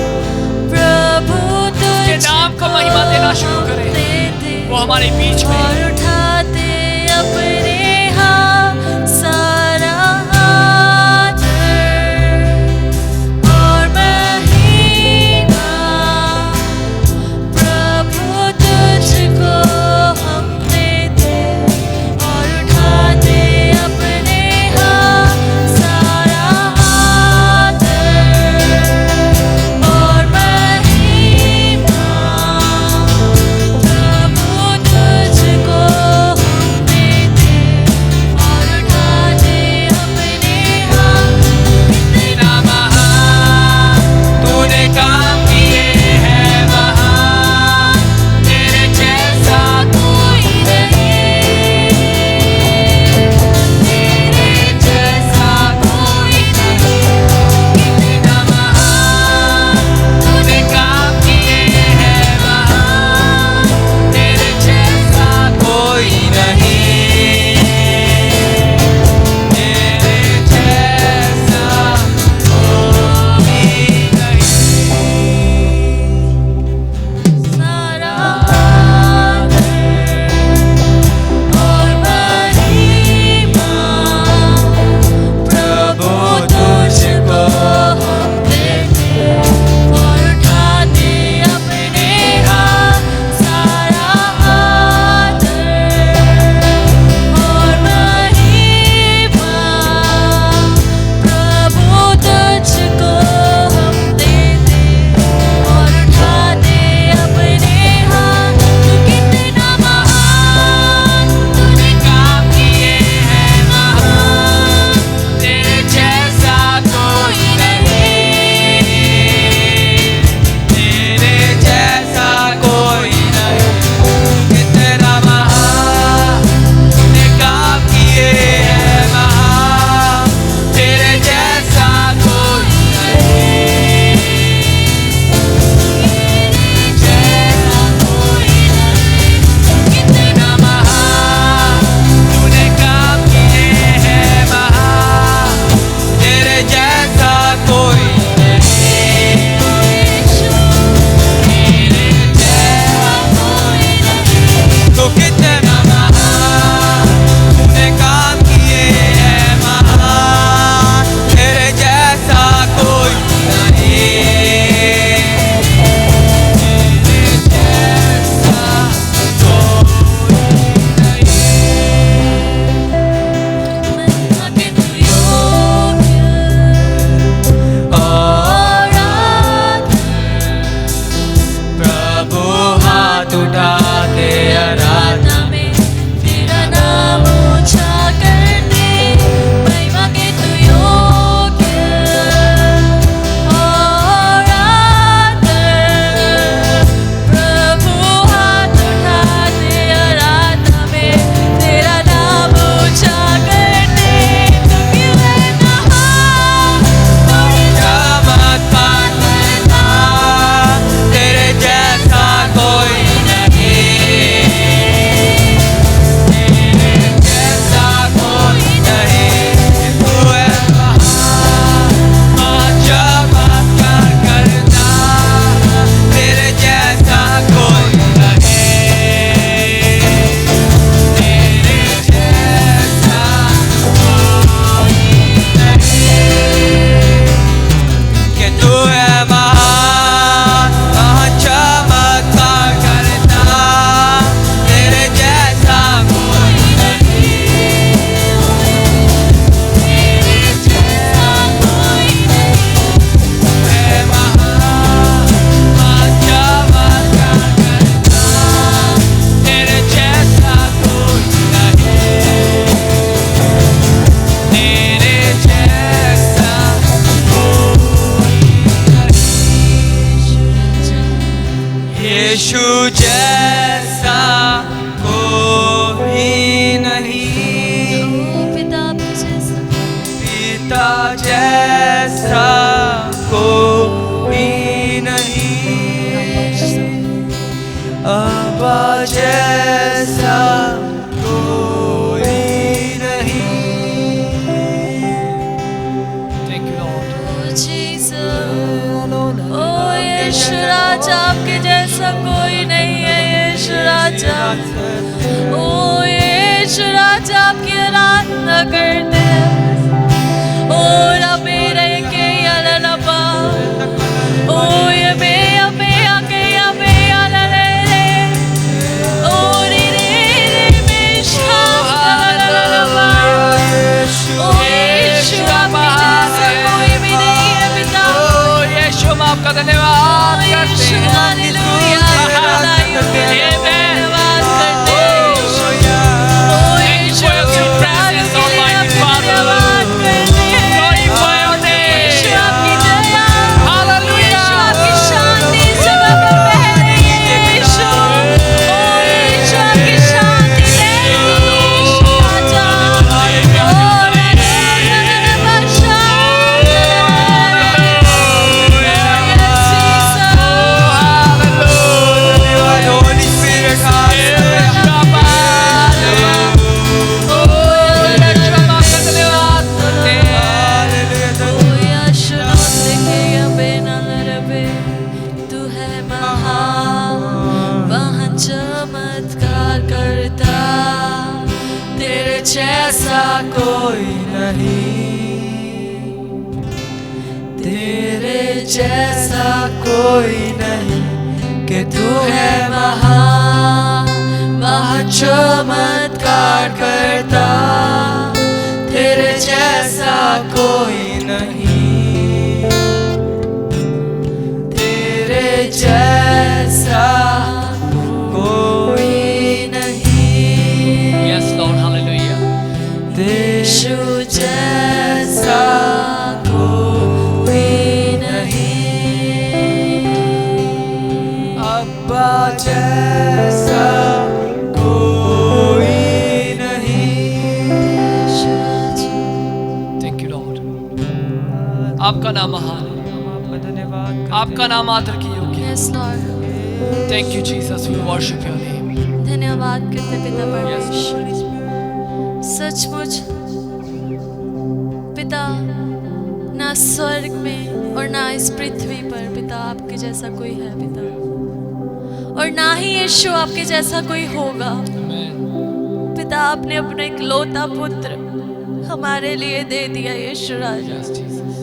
वो हमारे बीच में और उठाते अपने हाथ सारा आदर और महिमा प्रभु तुझको हम देते और उठाते अपने हाथ सारा आदर और महिमा प्रभु तुझको हम देते और उठाते अपने हाथ। कितना महान तूने काम किए हैं, महान तेरे जैसा कोई नहीं, तेरे जैसा कोई नहीं। कितना महान तूने काम किए हैं, महान तेरे जैसा कोई नहीं, तेरे जैसा कोई नहीं। सारा आदर और महिमा प्रभु तुझको हम देते और उठाते अपने हाथ सारा आदर और महिमा प्रभु तुझको हम देते और उठाते अपने हाथ। तू कितना महान तूने काम किए हैं, महान तेरे जैसा कोई नहीं, तेरे जैसा कोई नहीं। कितना महान तूने काम किए हैं, महान तेरे जैसा कोई नहीं, जैसा कोई नहीं। कितना महान तूने काम किए हैं, महान तेरे जैसा कोई नहीं, तेरे जैसा कोई नहीं। तो कितना महान तूने काम किए हैं, महान तेरे जैसा कोई नहीं, तेरे जैसा कोई कि तू योग्य और प्रभु हाथ उठाते आराधना में तेरा नाम ऊंचा करते महिमा के तू योग्य और आदर प्रभु हाथ उठाते आराधना में तेरा नाम ऊंचा करते। तू क्यों है महान बड़ी चमत्कार करता, तेरे जैसा कोई नहीं, तेरे जैसा कोई नहीं। तू है महान चमत्कार करता, तेरे जैसा कोई नहीं, तेरे जैसा कोई नहीं। कि तू है महान चमत्कार करता, तेरे जैसा कोई नहीं, तेरे जैसा कोई नहीं। है महान चमत्कार करता, तेरे जैसा कोई नहीं, तेरे जैसा यीशु जैसा कोई नहीं, पिता जैसा पिता जैसा कोई नहीं, अब्बा जैसा कोई नहीं। Thank you, Lord. ओ यीशु राजा आपके जैसा कोई नहीं है। यीशु राजा ओ यीशु राजा आपकी आराधना करते हैं। ओ रबे रे के यललबा, ओ यबे यबे आके यबे यलले रे, ओ रे रे रे मेशा यललबा। ओ यीशु आपके जैसा कोई भी नहीं है पिता। ओ यीशु हम आपका धन्यवाद करते यीशु हैं। हालेलुया धन्यवाद करते हैं। Thank you for your sweet presence, Almighty Father. Glory for your name. Hallelujah. Holy Spirit, तू है महान, महान चमत्कार करता, तेरे जैसा कोई नहीं, तेरे जैसा कोई नहीं, कि तू है महान, महान चमत्कार करता, तेरे जैसा कोई नहीं, तेरे जैसा कोई नहीं। Yes, Lord. Hallelujah. यीशु जैसा कोई नहीं, अब्बा जैसा कोई नहीं। Thank you, Lord. आपका नाम महान है, आपका धन्यवाद आपका नाम आदर की योग्य है। Yes, Lord. Thank you, Jesus. We worship your name. धन्यवाद करते पिता Yes. परमेश्वर। सचमुच पिता, ना स्वर्ग में और ना इस पृथ्वी पर पिता आपके जैसा कोई है पिता, और ना ही यीशु आपके जैसा कोई होगा। Amen. पिता आपने अपना इकलौता पुत्र हमारे लिए दे दिया यीशु राजा। Yes, Jesus.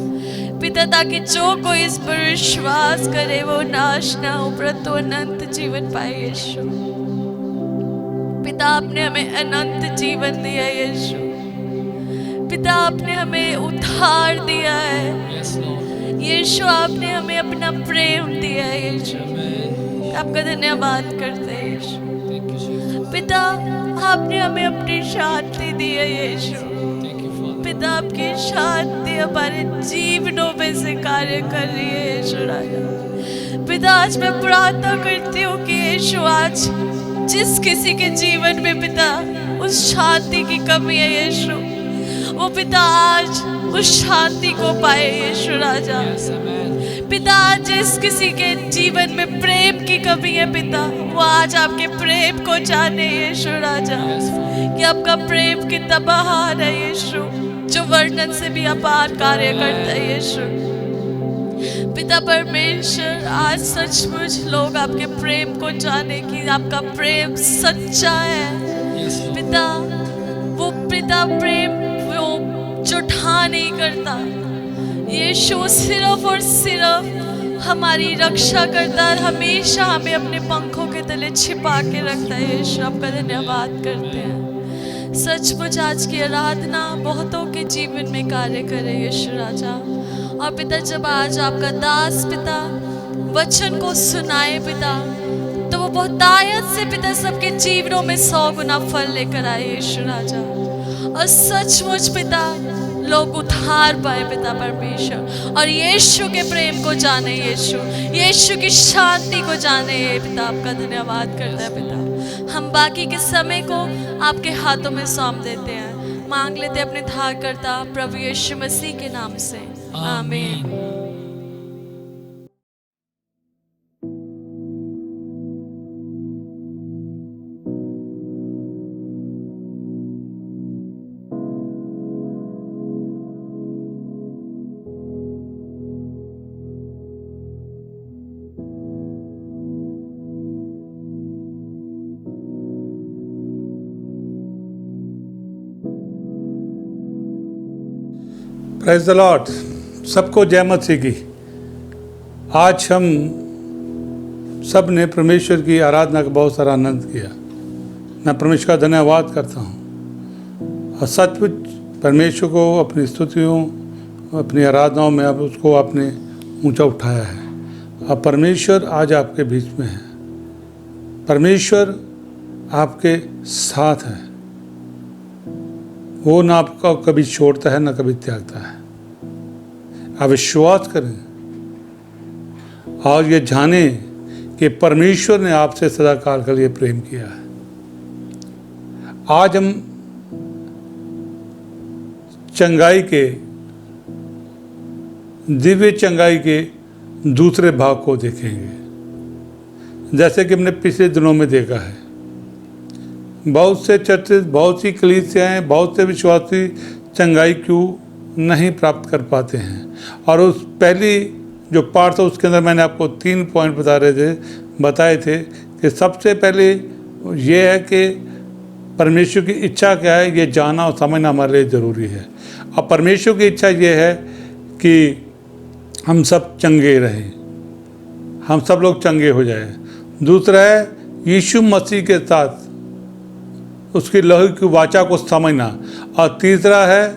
पिता ताकि जो कोई इस पर विश्वास करे वो नाश ना हो परंतु अनंत जीवन पाए यीशु। पिता आपने हमें अनंत जीवन दिया यीशु। पिता आपने हमें उद्धार दिया है Yes, Lord. यीशु। आपने हमें अपना प्रेम दिया है यीशु। Amen. आपका धन्यवाद करते हैं यीशु। Thank you, Jesus. पिता आपने हमें अपनी शांति दी है यीशु। Thank you, Father. पिता आपकी शांति हमारे जीवनों में से कार्य कर रही है यीशु राजा। पिता आज मैं प्रार्थना करती हूँ कि यीशु आज जिस किसी के जीवन में पिता उस शांति की कमी है यीशु, वो पिता आज उस शांति को पाए यीशु राजा। Yes, amen. पिता आज जिस किसी के जीवन में प्रेम की कमी है पिता, वो आज आपके प्रेम को जाने यीशु राजा। Yes, Father. कि आपका प्रेम कितना महान है यीशु, जो वर्णन से भी अपार कार्य करता है यीशु। पिता परमेश्वर आज सचमुच लोग आपके प्रेम को जाने कि आपका प्रेम सच्चा है Yes, Lord. पिता। वो पिता प्रेम वो जुठा नहीं करता यीशु, सिर्फ और सिर्फ हमारी रक्षा करता है, हमेशा हमें अपने पंखों के तले छिपा के रखता है यीशु। आपका धन्यवाद करते हैं। सचमुच आज की आराधना बहुतों के जीवन में कार्य करे यीशु राजा। और पिता जब आज आपका दास पिता वचन को सुनाए पिता, तो वो बहुतायत से पिता सबके जीवनों में 100 गुना फल लेकर आए यीशु राजा। और सचमुच पिता लोग उद्धार पाए पिता परमेश्वर, और यीशु के प्रेम को जाने यीशु, यीशु की शांति को जाने ये पिता। आपका धन्यवाद करता है पिता। हम बाकी के समय को आपके हाथों में सौंप देते हैं। मांग लेते हैं अपने धारकर्ता प्रभु यीशु मसीह के नाम से, आमीन। Praise the Lord. सबको जय मसीह की। आज हम सब ने परमेश्वर की आराधना का बहुत सारा आनंद किया। मैं परमेश्वर का धन्यवाद करता हूँ और सचमुच परमेश्वर को अपनी स्तुतियों अपनी आराधनाओं में अब उसको आपने ऊंचा उठाया है। अब परमेश्वर आज आपके बीच में है। परमेश्वर आपके साथ है। वो ना आपको कभी छोड़ता है ना कभी त्यागता है। आप विश्वास करें और ये जाने कि परमेश्वर ने आपसे सदाकाल के लिए प्रेम किया है। आज हम चंगाई के दिव्य चंगाई के दूसरे भाग को देखेंगे। जैसे कि हमने पिछले दिनों में देखा है, बहुत से चर्चेस, बहुत सी कलीसियाएं, बहुत से विश्वासी चंगाई क्यों नहीं प्राप्त कर पाते हैं। और उस पहली जो पार्ट था उसके अंदर मैंने आपको 3 पॉइंट बताए थे कि सबसे पहले ये है कि परमेश्वर की इच्छा क्या है, ये जानना और समझना हमारे लिए ज़रूरी है। और परमेश्वर की इच्छा ये है कि हम सब चंगे रहें, हम सब लोग चंगे हो जाएं। दूसरा है यीशु मसीह के साथ उसकी लहू की वाचा को समझना। और तीसरा है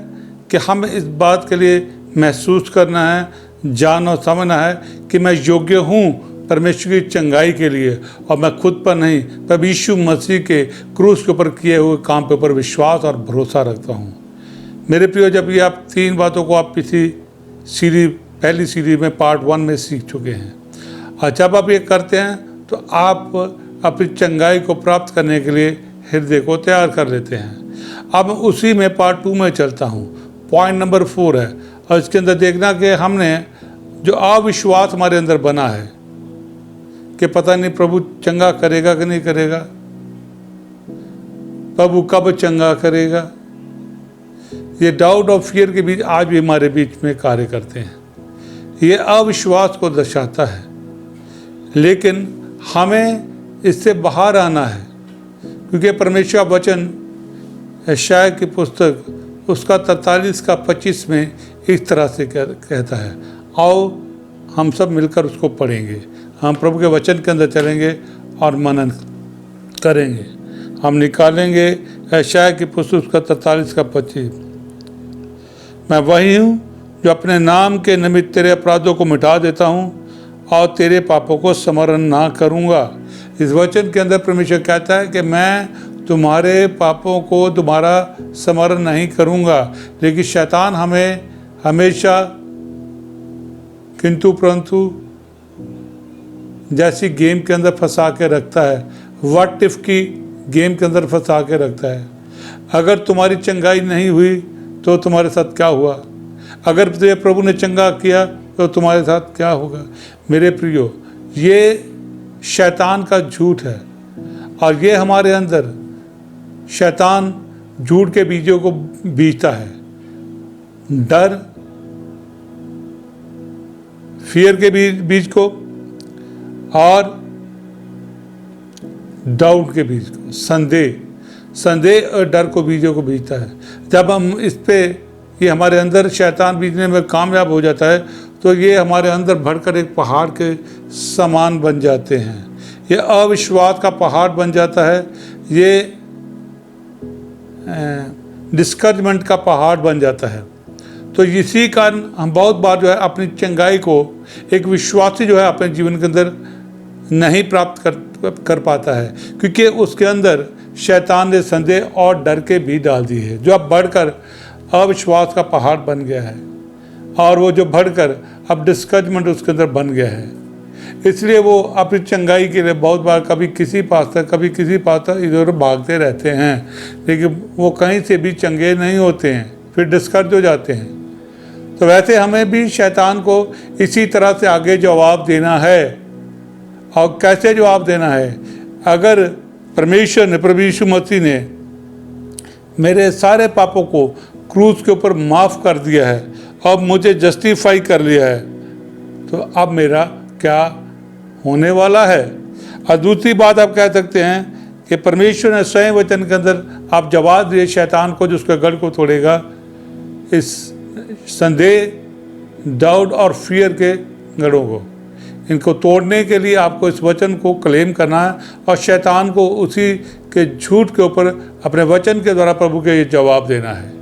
कि हम इस बात के लिए महसूस करना है, जानना और समझना है कि मैं योग्य हूँ परमेश्वर की चंगाई के लिए, और मैं खुद पर नहीं पर यीशु मसीह के क्रूस के ऊपर किए हुए काम के ऊपर विश्वास और भरोसा रखता हूँ। मेरे प्रियो, जब ये आप 3 बातों को आप पहली सीरीज में पार्ट 1 में सीख चुके हैं, और जब आप ये करते हैं तो आप अपनी चंगाई को प्राप्त करने के लिए हृदय को तैयार कर लेते हैं। अब उसी में पार्ट 2 में चलता हूँ। पॉइंट नंबर 4 है, और इसके अंदर देखना कि हमने जो अविश्वास हमारे अंदर बना है कि पता नहीं प्रभु चंगा करेगा कि नहीं करेगा, प्रभु कब चंगा करेगा, ये डाउट और फियर के बीच आज भी हमारे बीच में कार्य करते हैं। ये अविश्वास को दर्शाता है, लेकिन हमें इससे बाहर आना है, क्योंकि परमेश्वर का वचन यशायाह की पुस्तक उसका 43 का 25 में इस तरह से कहता है। आओ हम सब मिलकर उसको पढ़ेंगे, हम प्रभु के वचन के अंदर चलेंगे और मनन करेंगे। हम निकालेंगे यशायाह की पुस्तक उसका 43 का 25। मैं वही हूँ जो अपने नाम के निमित्त तेरे अपराधों को मिटा देता हूँ और तेरे पापों को स्मरण ना करूँगा। इस वचन के अंदर परमेश्वर कहता है कि मैं तुम्हारे पापों को तुम्हारा स्मरण नहीं करूँगा। लेकिन शैतान हमें हमेशा किंतु परंतु जैसी गेम के अंदर फंसा के रखता है, व्हाट इफ की गेम के अंदर फंसा के रखता है। अगर तुम्हारी चंगाई नहीं हुई तो तुम्हारे साथ क्या हुआ, अगर तुझे प्रभु ने चंगा किया तो तुम्हारे साथ क्या होगा। मेरे प्रियो, ये शैतान का झूठ है, और ये हमारे अंदर शैतान झूठ के बीजों को बीजता है। डर, फियर के बीज को, और डाउट के बीज को, संदेह और डर को बीजों को बीजता है। जब हम इस पे ये हमारे अंदर शैतान बीजने में कामयाब हो जाता है तो ये हमारे अंदर भरकर एक पहाड़ के समान बन जाते हैं। ये अविश्वास का पहाड़ बन जाता है, ये डिस्करेजमेंट का पहाड़ बन जाता है। तो इसी कारण हम बहुत बार जो है अपनी चंगाई को एक विश्वासी जो है अपने जीवन के अंदर नहीं प्राप्त कर पाता है, क्योंकि उसके अंदर शैतान ने संदेह और डर के भी डाल दी है, जो अब बढ़कर अविश्वास का पहाड़ बन गया है, और वो जो बढ़कर अब डिस्करेजमेंट उसके अंदर बन गया है। इसलिए वो अपनी चंगाई के लिए बहुत बार कभी किसी पास इधर भागते रहते हैं, लेकिन वो कहीं से भी चंगे नहीं होते हैं, फिर डिस्करेज हो जाते हैं। तो वैसे हमें भी शैतान को इसी तरह से आगे जवाब देना है। और कैसे जवाब देना है? अगर परमेश्वर ने, प्रभु यीशु मसीह ने मेरे सारे पापों को क्रूस के ऊपर माफ़ कर दिया है, अब मुझे जस्टिफाई कर लिया है, तो अब मेरा क्या होने वाला है। और दूसरी बात आप कह सकते हैं कि परमेश्वर ने स्वयं वचन के अंदर आप जवाब दिए शैतान को, जो उसके गढ़ को तोड़ेगा। इस संदेह, डाउट और फियर के गढ़ों को, इनको तोड़ने के लिए आपको इस वचन को क्लेम करना है और शैतान को उसी के झूठ के ऊपर अपने वचन के द्वारा प्रभु के ये जवाब देना है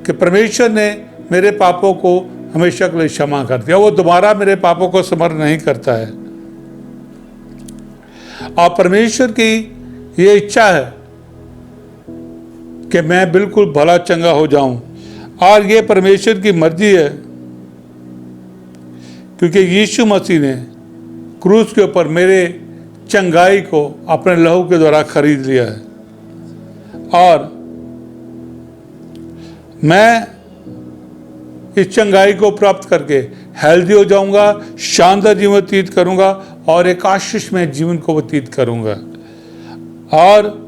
कि परमेश्वर ने मेरे पापों को हमेशा के लिए क्षमा कर दिया, वो दोबारा मेरे पापों को स्मरण नहीं करता है। और परमेश्वर की ये इच्छा है कि मैं बिल्कुल भला चंगा हो जाऊं, और ये परमेश्वर की मर्जी है, क्योंकि यीशु मसीह ने क्रूस के ऊपर मेरे चंगाई को अपने लहू के द्वारा खरीद लिया है, और मैं इस चंगाई को प्राप्त करके हेल्दी हो जाऊंगा, शानदार जीवन व्यतीत करूंगा और एक आशीषमय जीवन को व्यतीत करूंगा। और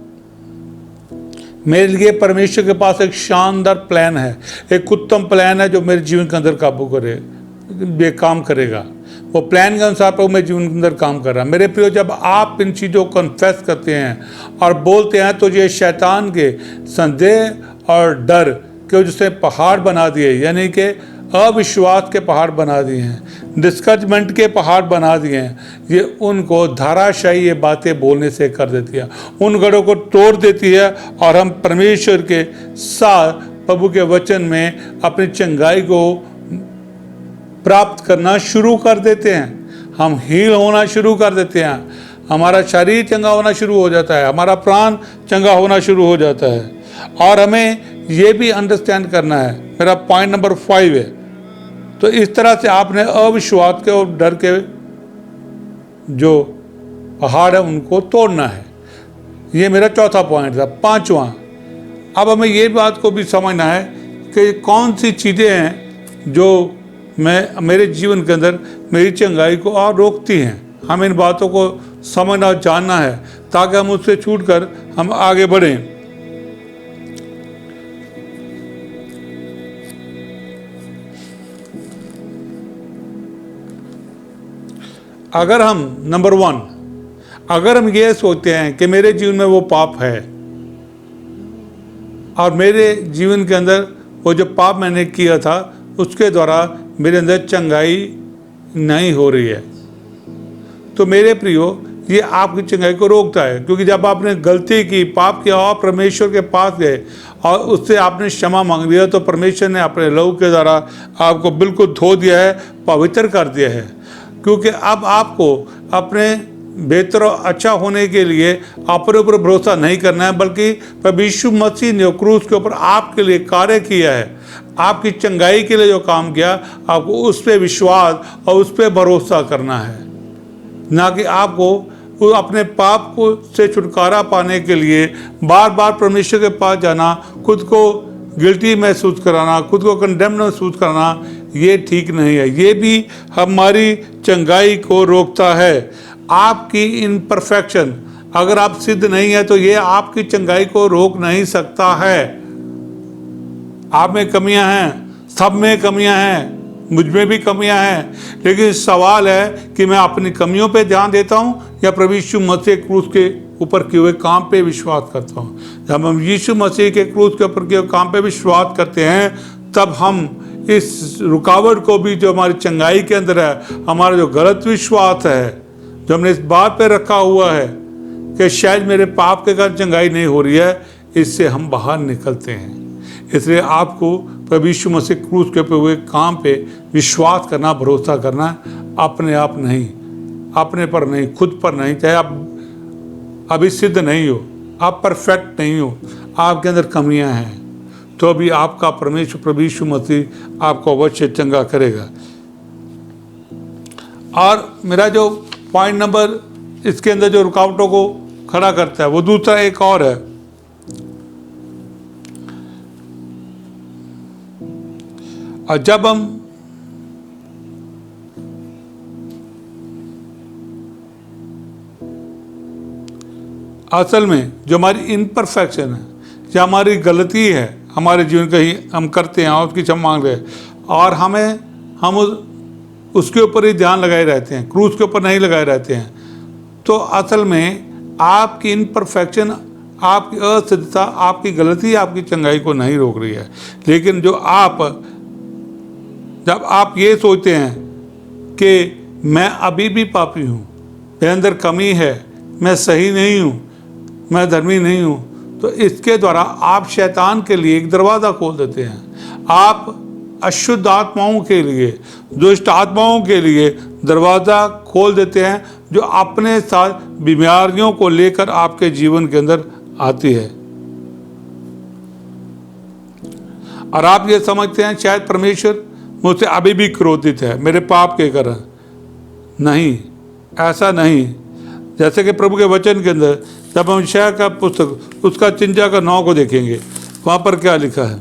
मेरे लिए परमेश्वर के पास एक शानदार प्लान है, एक उत्तम प्लान है जो मेरे जीवन के अंदर काबू करे, ये काम करेगा। वो प्लान के अनुसार प्रभु मेरे जीवन के अंदर काम कर रहा है। मेरे प्रियो, जब आप इन चीज़ों को कन्फेस करते हैं और बोलते हैं तो ये शैतान के संदेह और डर के जिससे पहाड़ बना दिए, यानी कि अविश्वास के पहाड़ बना दिए हैं, डिस्करेजमेंट के पहाड़ बना दिए हैं, ये उनको धाराशाही ये बातें बोलने से कर देती है, उन गढ़ों को तोड़ देती है, और हम परमेश्वर के साथ प्रभु के वचन में अपनी चंगाई को प्राप्त करना शुरू कर देते हैं। हम हील होना शुरू कर देते हैं, हमारा शरीर चंगा होना शुरू हो जाता है, हमारा प्राण चंगा होना शुरू हो जाता है। और हमें ये भी अंडरस्टैंड करना है, मेरा पॉइंट नंबर 5 है। तो इस तरह से आपने अविश्वास के और डर के जो पहाड़ है उनको तोड़ना है। ये मेरा चौथा पॉइंट था। 5वां, अब हमें ये बात को भी समझना है कि कौन सी चीज़ें हैं जो मेरे जीवन के अंदर मेरी चंगाई को और रोकती हैं। हमें इन बातों को समझना जानना है ताकि हम उससे छूटकर हम आगे बढ़ें। अगर हम नंबर 1, अगर हम ये सोचते हैं कि मेरे जीवन में वो पाप है और मेरे जीवन के अंदर वो जो पाप मैंने किया था उसके द्वारा मेरे अंदर चंगाई नहीं हो रही है, तो मेरे प्रियो ये आपकी चंगाई को रोकता है। क्योंकि जब आपने गलती की, पाप किया और परमेश्वर के पास गए और उससे आपने क्षमा मांग लिया, तो परमेश्वर ने अपने लहू के द्वारा आपको बिल्कुल धो दिया है, पवित्र कर दिया है। क्योंकि अब आपको अपने बेहतर और अच्छा होने के लिए अपने ऊपर भरोसा नहीं करना है, बल्कि प्रभु यीशु मसीह ने क्रूस के ऊपर आपके लिए कार्य किया है, आपकी चंगाई के लिए जो काम किया, आपको उस पर विश्वास और उस पर भरोसा करना है, ना कि आपको अपने पाप को से छुटकारा पाने के लिए बार बार परमेश्वर के पास जाना, खुद को गिल्टी महसूस कराना, खुद को कंडेम महसूस कराना, ये ठीक नहीं है। ये भी हमारी चंगाई को रोकता है। आपकी इनपरफेक्शन, अगर आप सिद्ध नहीं है तो ये आपकी चंगाई को रोक नहीं सकता है। आप में कमियां हैं, सब में कमियां हैं, मुझ में भी कमियां हैं, लेकिन सवाल है कि मैं अपनी कमियों पे ध्यान देता हूं या प्रभु यीशु मसीह क्रूस के ऊपर किए हुए काम पे विश्वास करता हूं। जब हम यीशु मसीह के क्रूस के ऊपर किए हुए काम पे विश्वास करते हैं, तब हम इस रुकावट को भी जो हमारी चंगाई के अंदर है, हमारा जो गलत विश्वास है जो हमने इस बात पे रखा हुआ है कि शायद मेरे पाप के कारण चंगाई नहीं हो रही है, इससे हम बाहर निकलते हैं। इसलिए आपको प्रभु यीशु मसीह क्रूस के ऊपर हुए काम पे विश्वास करना, भरोसा करना, अपने आप नहीं, अपने पर नहीं, खुद पर नहीं। चाहे आप अभी सिद्ध नहीं हो, आप परफेक्ट नहीं हो, आपके अंदर कमियां हैं, तो भी आपका परमेश्वर प्रभु यीशु मसीह आपको अवश्य चंगा करेगा। और मेरा जो पॉइंट नंबर इसके अंदर जो रुकावटों को खड़ा करता है वो दूसरा एक और है। और जब हम असल में जो हमारी इनपरफेक्शन है या हमारी गलती है हमारे जीवन का ही हम करते हैं और उसकी क्षमा मांग रहे हैं, और हम उसके ऊपर ही ध्यान लगाए रहते हैं, क्रूस के ऊपर नहीं लगाए रहते हैं, तो असल में आपकी इनपरफेक्शन आपकी असत्यता, आपकी गलती आपकी चंगाई को नहीं रोक रही है। लेकिन जब आप ये सोचते हैं कि मैं अभी भी पापी हूँ, मेरे अंदर कमी है, मैं सही नहीं हूँ, मैं धर्मी नहीं हूँ, तो इसके द्वारा आप शैतान के लिए एक दरवाज़ा खोल देते हैं। आप अशुद्ध आत्माओं के लिए, दुष्ट आत्माओं के लिए दरवाज़ा खोल देते हैं, जो अपने साथ बीमारियों को लेकर आपके जीवन के अंदर आती है। और आप ये समझते हैं शायद परमेश्वर मुझसे अभी भी क्रोधित है मेरे पाप के कारण। नहीं, ऐसा नहीं। जैसे कि प्रभु के वचन के अंदर जब हम यशायाह का पुस्तक उसका 53 का 9 को देखेंगे, वहाँ पर क्या लिखा है?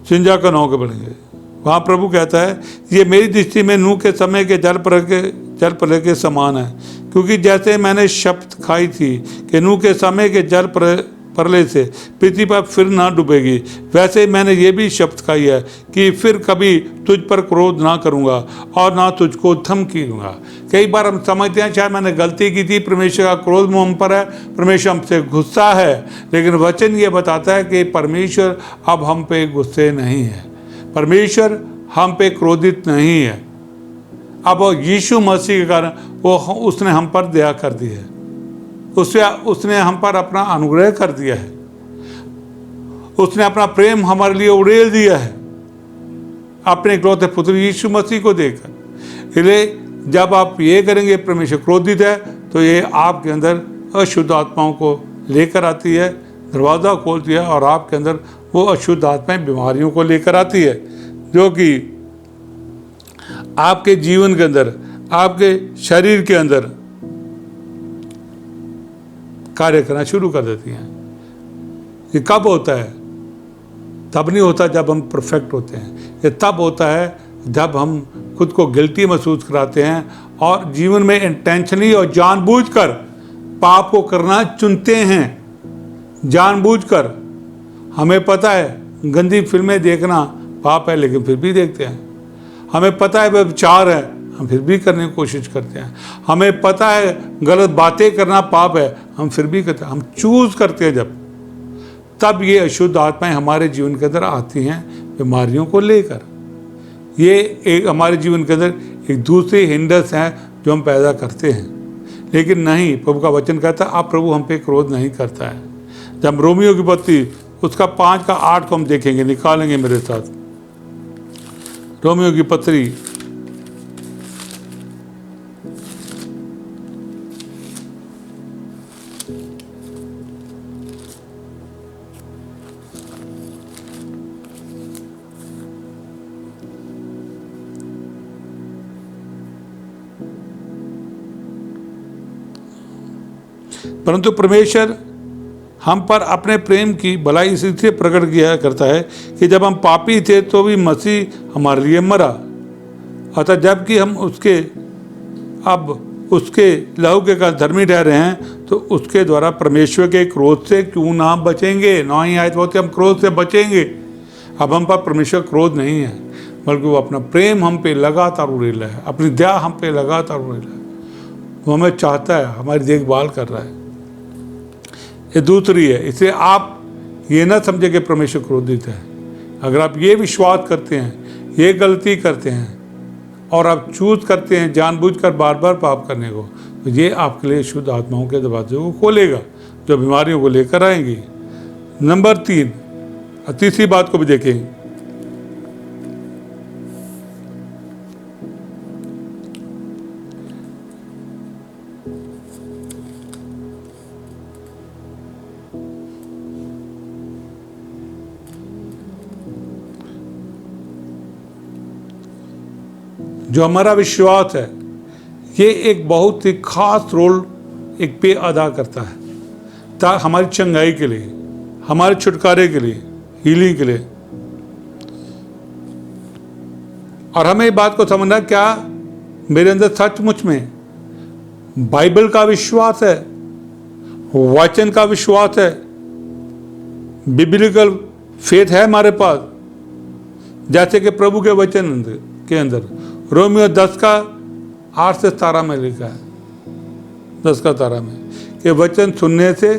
53 का 9 के पढ़ेंगे। वहाँ प्रभु कहता है, ये मेरी दृष्टि में नूह के समय के जल प्रलय के समान है, क्योंकि जैसे मैंने शपथ खाई थी कि नूह के समय के जल प्रलय से पृथ्वी पर फिर ना डूबेगी, वैसे मैंने ये भी शपथ खाई है कि फिर कभी तुझ पर क्रोध ना करूँगा और ना तुझको धमकी दूंगा। कई बार हम समझते हैं शायद मैंने गलती की थी, परमेश्वर का क्रोध हम पर है, परमेश्वर हमसे गुस्सा है। लेकिन वचन ये बताता है कि परमेश्वर अब हम पे गुस्से नहीं है, परमेश्वर हम पे क्रोधित नहीं है। अब यीशु मसीह के कारण उसने हम पर दया कर दी है, उसने हम पर अपना अनुग्रह कर दिया है, उसने अपना प्रेम हमारे लिए उड़ेल दिया है अपने इकलौते पुत्र यीशु मसीह को देकर। इसलिए जब आप ये करेंगे परमेश्वर क्रोधित है, तो ये आपके अंदर अशुद्ध आत्माओं को लेकर आती है, दरवाज़ा खोलती है, और आपके अंदर वो अशुद्ध आत्माएं बीमारियों को लेकर आती है, जो कि आपके जीवन के अंदर, आपके शरीर के अंदर कार्य करना शुरू कर देती हैं। ये कब होता है? तब नहीं होता जब हम परफेक्ट होते हैं। ये तब होता है जब हम खुद को गिल्टी महसूस कराते हैं और जीवन में इंटेंशनली और जानबूझकर पाप को करना चुनते हैं। जानबूझकर, हमें पता है गंदी फिल्में देखना पाप है, लेकिन फिर भी देखते हैं। हमें पता है व्यभिचार है, हम फिर भी करने की कोशिश करते हैं। हमें पता है गलत बातें करना पाप है, हम फिर भी करते हैं। हम चूज करते हैं तब ये अशुद्ध आत्माएं हमारे जीवन के अंदर आती हैं बीमारियों को लेकर। ये एक हमारे जीवन के अंदर एक दूसरे हिंडर्स हैं जो हम पैदा करते हैं। लेकिन नहीं, प्रभु का वचन कहता है अब प्रभु हम पे क्रोध नहीं करता है। जब रोमियो की पत्री उसका 5 का 8 को हम देखेंगे, निकालेंगे मेरे साथ। रोमियो की पत्री परंतु परमेश्वर हम पर अपने प्रेम की भलाई इसलिए प्रकट किया करता है कि जब हम पापी थे तो भी मसीह हमारे लिए मरा। अतः जबकि हम उसके लहू के कारण धर्मी ठहरे हैं, तो उसके द्वारा परमेश्वर के क्रोध से क्यों ना बचेंगे। 9 आयत होती हम क्रोध से बचेंगे। अब हम पर परमेश्वर क्रोध नहीं है, बल्कि वो अपना प्रेम हम पे लगातार उड़ेल रहा है, अपनी दया हम पे लगातार उड़ेल रहा है। वो हमें चाहता है, हमारी देखभाल कर रहा है। ये दूसरी है। इसलिए आप ये ना समझे कि परमेश्वर क्रोधित है। अगर आप ये विश्वास करते हैं, ये गलती करते हैं और आप चूज करते हैं जानबूझकर बार बार पाप करने को, तो ये आपके लिए शुद्ध आत्माओं के दरवाजे को खोलेगा जो बीमारियों को लेकर आएंगी। नंबर 3, तीसरी बात को भी देखेंगे। जो हमारा विश्वास है, ये एक बहुत ही खास रोल एक पे अदा करता है हमारी चंगाई के लिए, हमारे छुटकारे के लिए, हीलिंग के लिए। और हमें बात को समझना, क्या मेरे अंदर सचमुच में बाइबल का विश्वास है, वचन का विश्वास है, बिब्लिकल फेथ है हमारे पास। जैसे कि प्रभु के वचन के अंदर रोमियो 10 का 8 से 17 में लिखा है, 10 का 17 में, कि वचन सुनने से,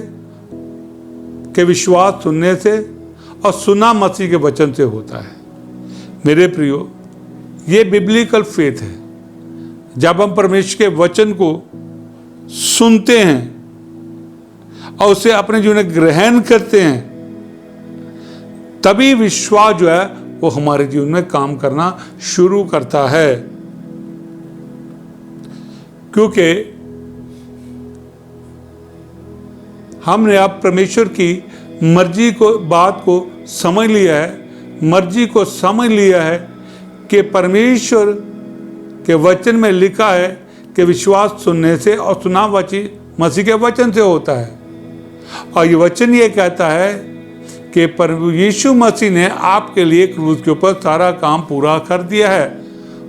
के विश्वास सुनने से और सुना मसीह के वचन से होता है। मेरे प्रियो, ये बिब्लिकल फेथ है। जब हम परमेश्वर के वचन को सुनते हैं और उसे अपने जीवन में ग्रहण करते हैं, तभी विश्वास जो है वो हमारे जीवन में काम करना शुरू करता है। क्योंकि हमने अब परमेश्वर की मर्जी को, बात को समझ लिया है, मर्जी को समझ लिया है कि परमेश्वर के वचन में लिखा है कि विश्वास सुनने से और सुना मसीह के वचन से होता है। और ये वचन ये कहता है कि प्रभु यीशु मसीह ने आपके लिए क्रूस के ऊपर सारा काम पूरा कर दिया है,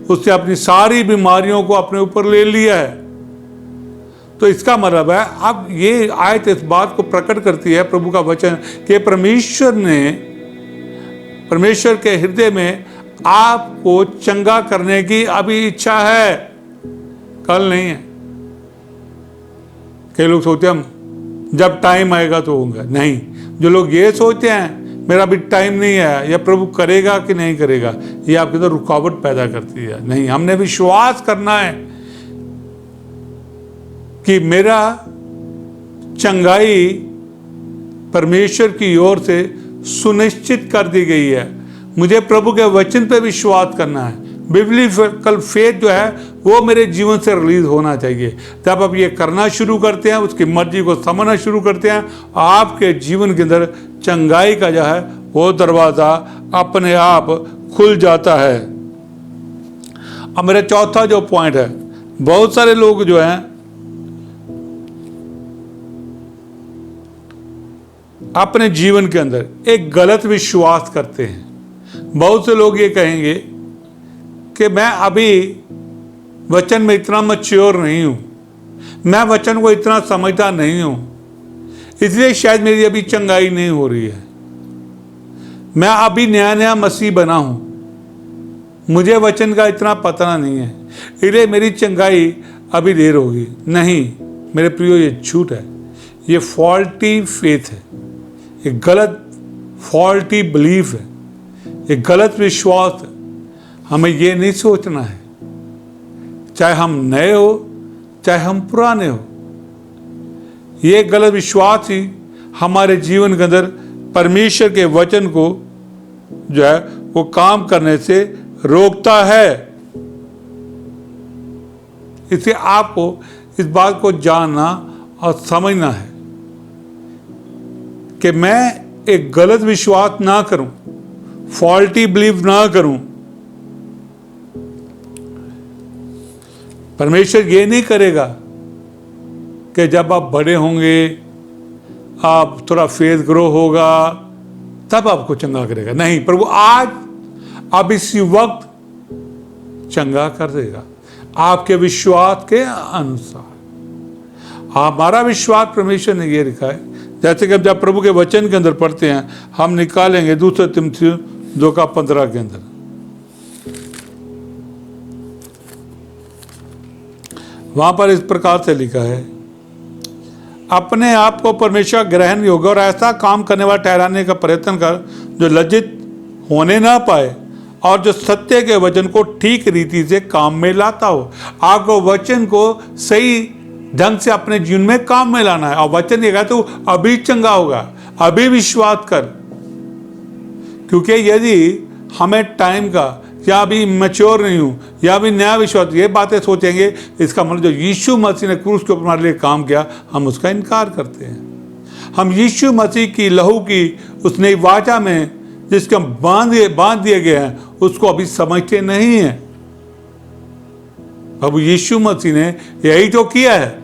उसने अपनी सारी बीमारियों को अपने ऊपर ले लिया है। तो इसका मतलब है, अब ये आयत इस बात को प्रकट करती है, प्रभु का वचन, कि परमेश्वर के हृदय में आपको चंगा करने की अभी इच्छा है, कल नहीं है। कई लोग सोचते हैं हम जब टाइम आएगा तो होगा, नहीं। जो लोग ये सोचते हैं मेरा अभी टाइम नहीं है या प्रभु करेगा कि नहीं करेगा, ये आपके अंदर रुकावट पैदा करती है। नहीं, हमने विश्वास करना है कि मेरा चंगाई परमेश्वर की ओर से सुनिश्चित कर दी गई है। मुझे प्रभु के वचन पे विश्वास करना है। बिब्लिकल फेथ जो है वो मेरे जीवन से रिलीज होना चाहिए। तब आप ये करना शुरू करते हैं, उसकी मर्जी को समझना शुरू करते हैं, आपके जीवन के अंदर चंगाई का जो है वो दरवाज़ा अपने आप खुल जाता है। अब मेरा चौथा जो पॉइंट है, बहुत सारे लोग जो हैं अपने जीवन के अंदर एक गलत विश्वास करते हैं। बहुत से लोग ये कहेंगे कि मैं अभी वचन में इतना मैच्योर नहीं हूं, मैं वचन को इतना समझता नहीं हूं, इसलिए शायद मेरी अभी चंगाई नहीं हो रही है। मैं अभी नया नया मसीह बना हूं, मुझे वचन का इतना पता नहीं है, इसलिए मेरी चंगाई अभी देर होगी। नहीं मेरे प्रियो, ये झूठ है, ये फॉल्टी फेथ है, एक गलत फॉल्टी बिलीफ है, एक गलत विश्वास है। हमें ये नहीं सोचना है, चाहे हम नए हो चाहे हम पुराने हो, ये गलत विश्वास ही हमारे जीवन के अंदर परमेश्वर के वचन को जो है वो काम करने से रोकता है। इसलिए आपको इस बात को जानना और समझना है कि मैं एक गलत विश्वास ना करूं, फॉल्टी बिलीव ना करूं। परमेश्वर ये नहीं करेगा कि जब आप बड़े होंगे, आप थोड़ा फेथ ग्रो होगा, तब आपको चंगा करेगा। नहीं, प्रभु आज अब इसी वक्त चंगा कर देगा आपके विश्वास के अनुसार। हमारा विश्वास परमेश्वर ने ये लिखा है, जैसे कि जब प्रभु के वचन के अंदर पढ़ते हैं, हम निकालेंगे 2 तिमोथी 2:15 के अंदर। वहां पर इस प्रकार से लिखा है, अपने आप को परमेश्वर ग्रहण योग्य और ऐसा काम करने वाला ठहराने का प्रयत्न कर जो लज्जित होने ना पाए और जो सत्य के वचन को ठीक रीति से काम में लाता हो। आपको वचन को सही ढंग से अपने जीवन में काम में लाना है। और वचन ये कहता है अभी चंगा होगा, अभी विश्वास कर। क्योंकि यदि हमें टाइम का, या अभी मैच्योर नहीं हूं, या अभी नया विश्वास, ये बातें सोचेंगे, इसका मतलब जो यीशु मसीह ने क्रूस के ऊपर हमारे लिए काम किया, हम उसका इनकार करते हैं। हम यीशु मसीह की लहू की उस नई वाचा में जिसके हम बांध दिए गए हैं, उसको अभी समझते नहीं हैं। अब यीशु मसीह ने यही तो किया है।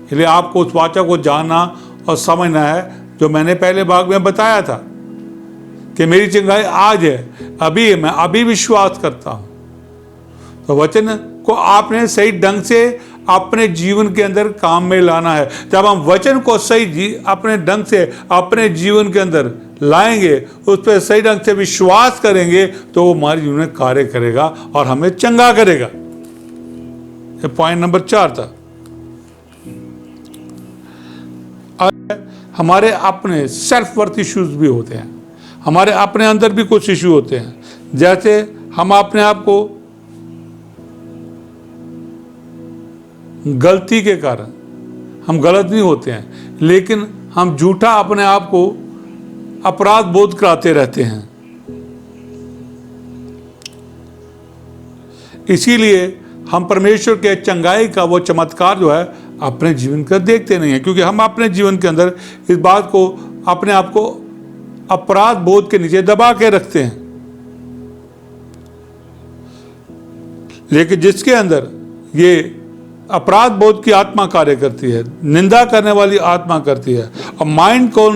इसलिए आपको उस वाचा को जानना और समझना है, जो मैंने पहले भाग में बताया था कि मेरी चंगाई आज है, अभी है, मैं अभी विश्वास करता हूं। तो वचन को आपने सही ढंग से अपने जीवन के अंदर काम में लाना है। जब हम वचन को सही अपने ढंग से अपने जीवन के अंदर लाएंगे, उस पर सही ढंग से विश्वास करेंगे, तो वो हमारे जीवन में कार्य करेगा और हमें चंगा करेगा। ये पॉइंट नंबर 4 था। हमारे अपने सेल्फ वर्थ इश्यूज भी होते हैं, हमारे अपने अंदर भी कुछ इश्यू होते हैं। जैसे हम अपने आप को गलती के कारण, हम गलत नहीं होते हैं, लेकिन हम झूठा अपने आप को अपराध बोध कराते रहते हैं। इसीलिए हम परमेश्वर के चंगाई का वो चमत्कार जो है अपने जीवन का देखते नहीं है, क्योंकि हम अपने जीवन के अंदर इस बात को, अपने आप को अपराध बोध के नीचे दबा के रखते हैं। लेकिन जिसके अंदर ये अपराध बोध की आत्मा कार्य करती है, निंदा करने वाली आत्मा करती है, और माइंड को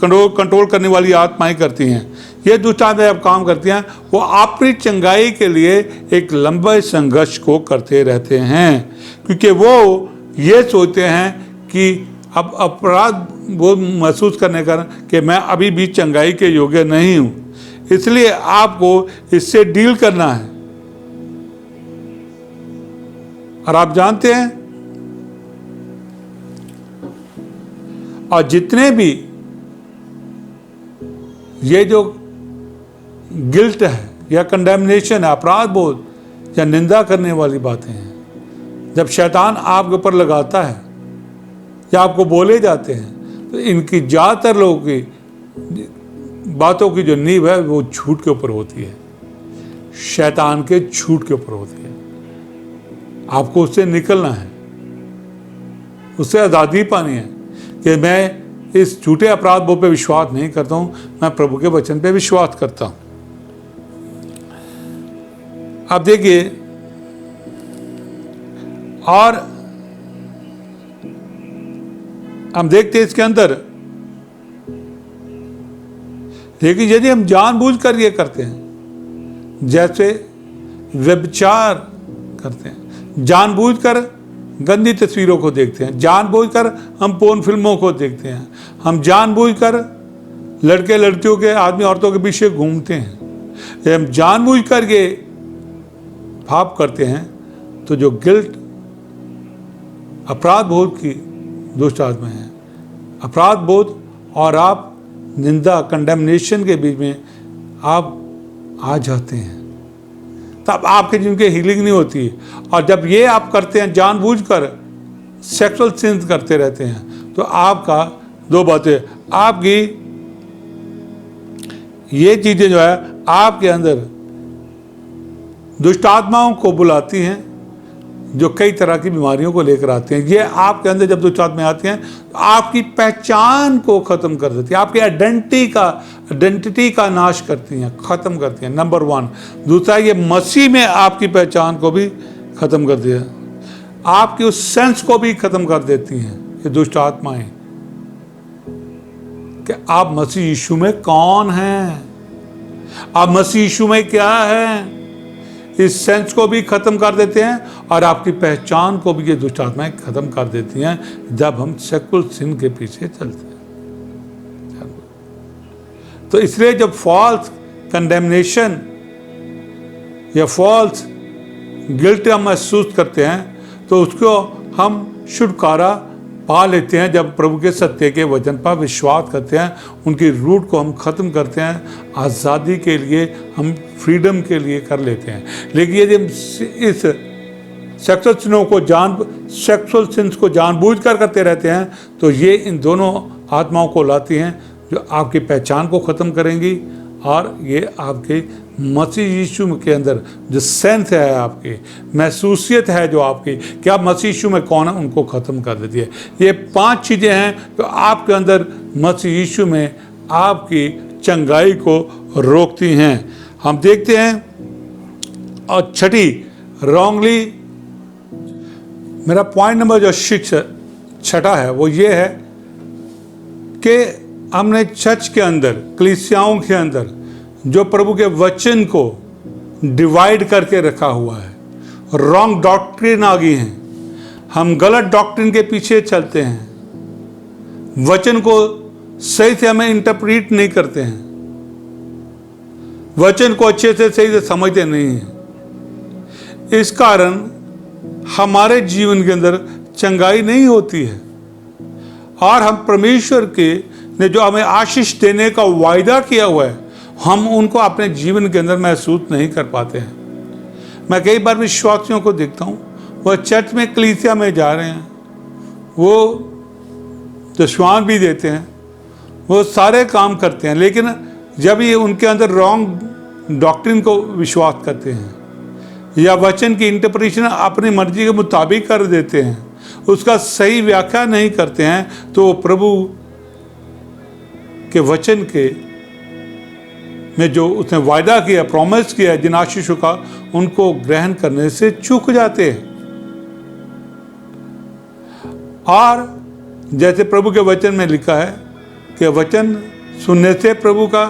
कंट्रोल करने वाली आत्माएं करती हैं, ये दुष्ट आत्माएं अब काम करती हैं, वो अपनी चंगाई के लिए एक लंबे संघर्ष को करते रहते हैं, क्योंकि वो ये सोचते हैं कि अब अपराध बोध महसूस करने का कि मैं अभी भी चंगाई के योग्य नहीं हूं, इसलिए आपको इससे डील करना है। और आप जानते हैं, और जितने भी ये जो गिल्ट है या कंडेमनेशन है, अपराध बोध या निंदा करने वाली बातें हैं, जब शैतान आपके ऊपर लगाता है या आपको बोले जाते हैं, तो इनकी ज़्यादातर लोगों की बातों की जो नींव है वो झूठ के ऊपर होती है, शैतान के झूठ के ऊपर होती है। आपको उससे निकलना है, उससे आज़ादी पानी है कि मैं इस झूठे अपराध बोध पे विश्वास नहीं करता हूं, मैं प्रभु के वचन पे विश्वास करता हूं। अब देखिए, और हम देखते हैं इसके अंदर, लेकिन यदि हम जानबूझकर ये करते हैं, जैसे व्यभिचार करते हैं, जानबूझकर गंदी तस्वीरों को देखते हैं, जानबूझकर हम पोर्न फिल्मों को देखते हैं, हम जानबूझकर लड़के लड़कियों के, आदमी औरतों के पीछे घूमते हैं, हम जानबूझकर ये पाप करते हैं, तो जो गिल्ट, अपराध बोध की दुष्ट आत्मा है, अपराध बोध और आप निंदा, कंडेमनेशन के बीच में आप आ जाते हैं, तब आपके जीवन की हीलिंग नहीं होती। और जब ये आप करते हैं, जानबूझकर सेक्सुअल सिंस करते रहते हैं, तो आपका दो बातें, आपकी ये चीज़ें जो है आपके अंदर दुष्ट आत्माओं को बुलाती हैं, जो कई तरह की बीमारियों को लेकर आते हैं। ये आपके अंदर जब दुष्ट आत्माएं आती हैं, तो आपकी पहचान को ख़त्म कर देती है, आपकी आइडेंटिटी का नाश करती हैं, ख़त्म करती हैं, नंबर 1। दूसरा, ये मसीह में आपकी पहचान को भी ख़त्म कर दिया, आपकी उस सेंस को भी ख़त्म कर देती हैं ये दुष्ट आत्माएं, कि आप मसीह यीशु में कौन हैं, आप मसीह यीशु में क्या हैं, इस सेंस को भी ख़त्म कर देते हैं, और आपकी पहचान को भी ये दुष्ट आत्माएं ख़त्म कर देती हैं जब हम सेक्सुअल सिन के पीछे चलते हैं। तो इसलिए जब फॉल्स कंडेमनेशन या फॉल्स गिल्ट हम महसूस करते हैं, तो उसको हम छुटकारा पा लेते हैं जब प्रभु के सत्य के वचन पर विश्वास करते हैं, उनकी रूट को हम ख़त्म करते हैं, आज़ादी के लिए, हम फ्रीडम के लिए कर लेते हैं। लेकिन यदि हम इस सेक्सुअल सिंस को जानबूझकर करते रहते हैं, तो ये इन दोनों आत्माओं को लाती हैं, जो आपकी पहचान को ख़त्म करेंगी, और ये आपके मसीह यीशु के अंदर जो सेंस है, आपकी महसूसियत है जो आपकी कि आप मसीह यीशु में कौन है, उनको ख़त्म कर देती है। ये 5 चीज़ें हैं जो आपके अंदर मसीह यीशु में आपकी चंगाई को रोकती हैं। हम देखते हैं, और छठी, रॉन्गली, मेरा पॉइंट नंबर जो छठा है वो ये है कि हमने चर्च के अंदर, कलीसियाओं के अंदर जो प्रभु के वचन को डिवाइड करके रखा हुआ है, रॉन्ग डॉक्ट्रिन आ गई हैं, हम गलत डॉक्ट्रिन के पीछे चलते हैं, वचन को सही से हमें इंटरप्रीट नहीं करते हैं, वचन को अच्छे से सही से समझते नहीं हैं। इस कारण हमारे जीवन के अंदर चंगाई नहीं होती है और हम परमेश्वर के ने जो हमें आशीष देने का वायदा किया हुआ है, हम उनको अपने जीवन के अंदर महसूस नहीं कर पाते हैं। मैं कई बार विश्वासियों को देखता हूँ, वह चर्च में कलीसिया में जा रहे हैं, वो दशवान भी देते हैं, वो सारे काम करते हैं, लेकिन जब ये उनके अंदर रॉन्ग डॉक्ट्रिन को विश्वास करते हैं या वचन की इंटरप्रिटेशन अपनी मर्जी के मुताबिक कर देते हैं, उसका सही व्याख्या नहीं करते हैं, तो प्रभु के वचन के में जो उसने वायदा किया, प्रॉमिस किया जिन आशीषों का, उनको ग्रहण करने से चूक जाते हैं। और जैसे प्रभु के वचन में लिखा है कि वचन सुनने से, प्रभु का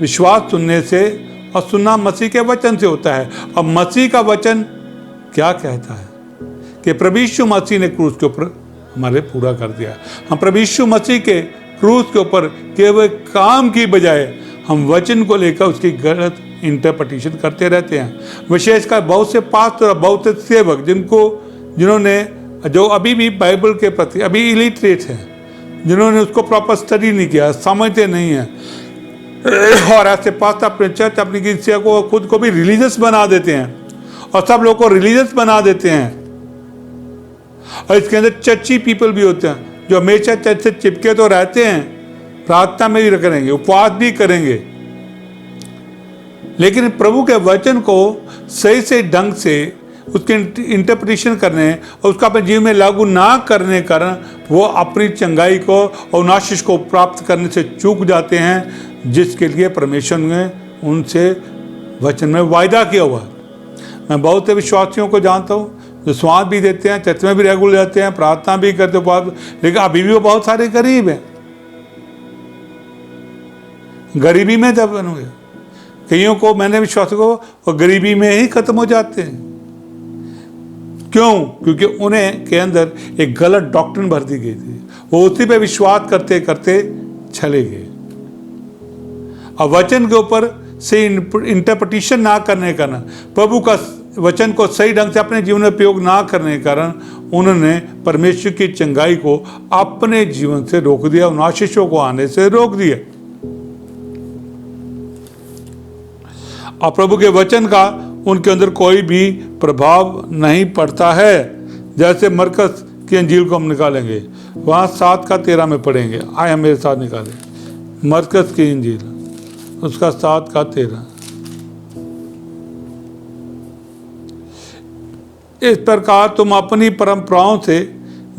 विश्वास सुनने से, और सुनना मसीह के वचन से होता है। अब मसीह का वचन क्या कहता है कि प्रभु यीशु मसीह ने क्रूस के ऊपर हमारे पूरा कर दिया। हम प्रभु यीशु मसीह के क्रूस के ऊपर केवल काम की बजाय हम वचन को लेकर उसकी गलत इंटरप्रिटेशन करते रहते हैं। विशेषकर बहुत से पास्टर, बहुत से सेवक जिन्होंने जो अभी भी बाइबल के प्रति अभी इलिटरेट हैं, जिन्होंने उसको प्रॉपर स्टडी नहीं किया, समझते नहीं हैं, और ऐसे पास्टर अपने चर्च, अपनी कलीसिया को, खुद को भी रिलीजियस बना देते हैं और सब लोग को रिलीजियस बना देते हैं। और इसके अंदर चर्ची पीपल भी होते हैं जो हमेशा चर्च से चिपके तो रहते हैं, प्रार्थना में भी करेंगे, उपवास भी करेंगे, लेकिन प्रभु के वचन को सही से ढंग से उसके इंटरप्रिटेशन करने और उसका अपने जीवन में लागू ना करने के कारण वो अपनी चंगाई को और आशीष को प्राप्त करने से चूक जाते हैं, जिसके लिए परमेश्वर ने उनसे वचन में वायदा किया हुआ है। मैं बहुत से विश्वासियों को जानता हूँ जो स्वाद भी देते हैं, चर्च में भी रेगुलर जाते हैं, प्रार्थना भी करते हैं, लेकिन अभी भी वो बहुत सारे गरीब हैं, गरीबी में दबे हुए। कईयों को मैंने विश्वासियों को वो गरीबी में ही खत्म हो जाते हैं। क्यों? क्योंकि उन्हें के अंदर एक गलत डॉक्ट्रिन भर दी गई थी, वो उसी पे विश्वास करते करते चले गए। और वचन के ऊपर से इंटरप्रिटेशन ना करने के कारण, प्रभु का वचन को सही ढंग से अपने जीवन में प्रयोग ना करने के कारण उन्होंने परमेश्वर की चंगाई को अपने जीवन से रोक दिया, उन आशीषों को आने से रोक दिया। और प्रभु के वचन का उनके अंदर कोई भी प्रभाव नहीं पड़ता है। जैसे मरकस की अंजील को हम निकालेंगे, वहाँ 7:13 में पढ़ेंगे। आए हम मेरे साथ निकालें मरकस की अंजील, उसका 7:13। इस प्रकार तुम अपनी परंपराओं से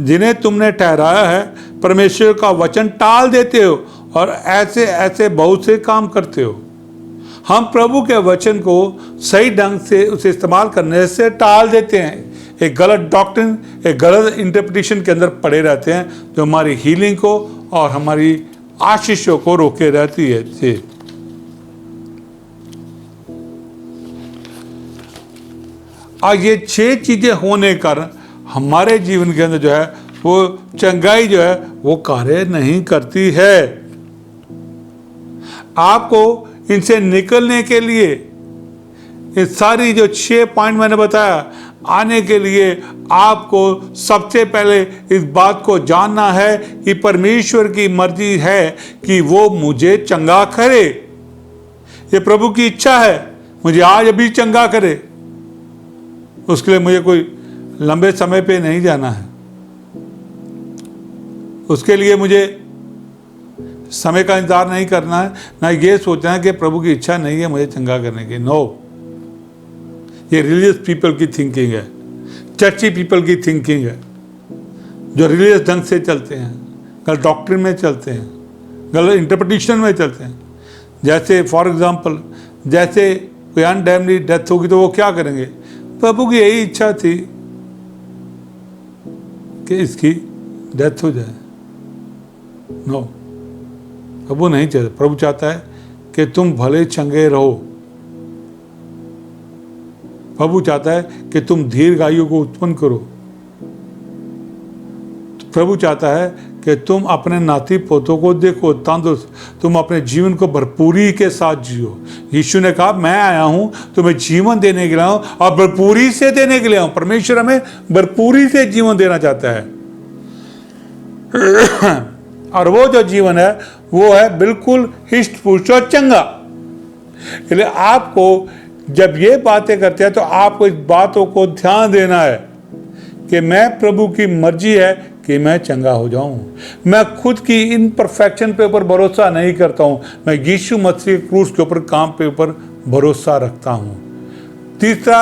जिन्हें तुमने ठहराया है परमेश्वर का वचन टाल देते हो और ऐसे ऐसे बहुत से काम करते हो। हम प्रभु के वचन को सही ढंग से उसे इस्तेमाल करने से टाल देते हैं, एक गलत डॉक्ट्रिन, एक गलत इंटरप्रिटेशन के अंदर पड़े रहते हैं, जो हमारी हीलिंग को और हमारी आशीषों को रोके रहती है। और ये 6 चीजें होने के कारण हमारे जीवन के अंदर जो है वो चंगाई जो है वो कार्य नहीं करती है। आपको इनसे निकलने के लिए ये सारी जो 6 पॉइंट मैंने बताया, आने के लिए आपको सबसे पहले इस बात को जानना है कि परमेश्वर की मर्जी है कि वो मुझे चंगा करे। ये प्रभु की इच्छा है मुझे आज अभी चंगा करे। उसके लिए मुझे कोई लंबे समय पे नहीं जाना है, उसके लिए मुझे समय का इंतजार नहीं करना है, ना ये सोचना है कि प्रभु की इच्छा नहीं है मुझे चंगा करने की। नो, ये रिलीजियस पीपल की थिंकिंग है, चर्ची पीपल की थिंकिंग है, जो रिलीजियस ढंग से चलते हैं, गलत डॉक्ट्रिन में चलते हैं, गलत इंटरप्रिटेशन में चलते हैं। जैसे फॉर एग्जांपल, जैसे कोई अनटाइमली डेथ होगी तो वो क्या करेंगे? प्रभु की यही इच्छा थी कि इसकी डेथ हो जाए। नो, प्रभु नहीं चाहता। प्रभु चाहता है कि तुम भले चंगे रहो। प्रभु चाहता है कि तुम दीर्घायु को उत्पन्न करो। प्रभु चाहता है कि तुम अपने नाती पोतों को देखो तंदुरुस्त, तुम अपने जीवन को भरपूरी के साथ जियो। यीशु ने कहा मैं आया हूं तुम्हें जीवन देने के लिए आऊं और भरपूरी से देने के लिए आऊं। परमेश्वर हमें भरपूरी से जीवन देना चाहता है और वो जो जीवन है वो है बिल्कुल हिष्ट पुष्ट और चंगा। इसलिए आपको जब ये बातें करते हैं तो आपको इस बातों को ध्यान देना है कि मैं प्रभु की मर्जी है कि मैं चंगा हो जाऊं। मैं खुद की इन परफेक्शन पे ऊपर भरोसा नहीं करता हूं, मैं यीशु मसीह के क्रूस के ऊपर काम पे ऊपर भरोसा रखता हूं। तीसरा,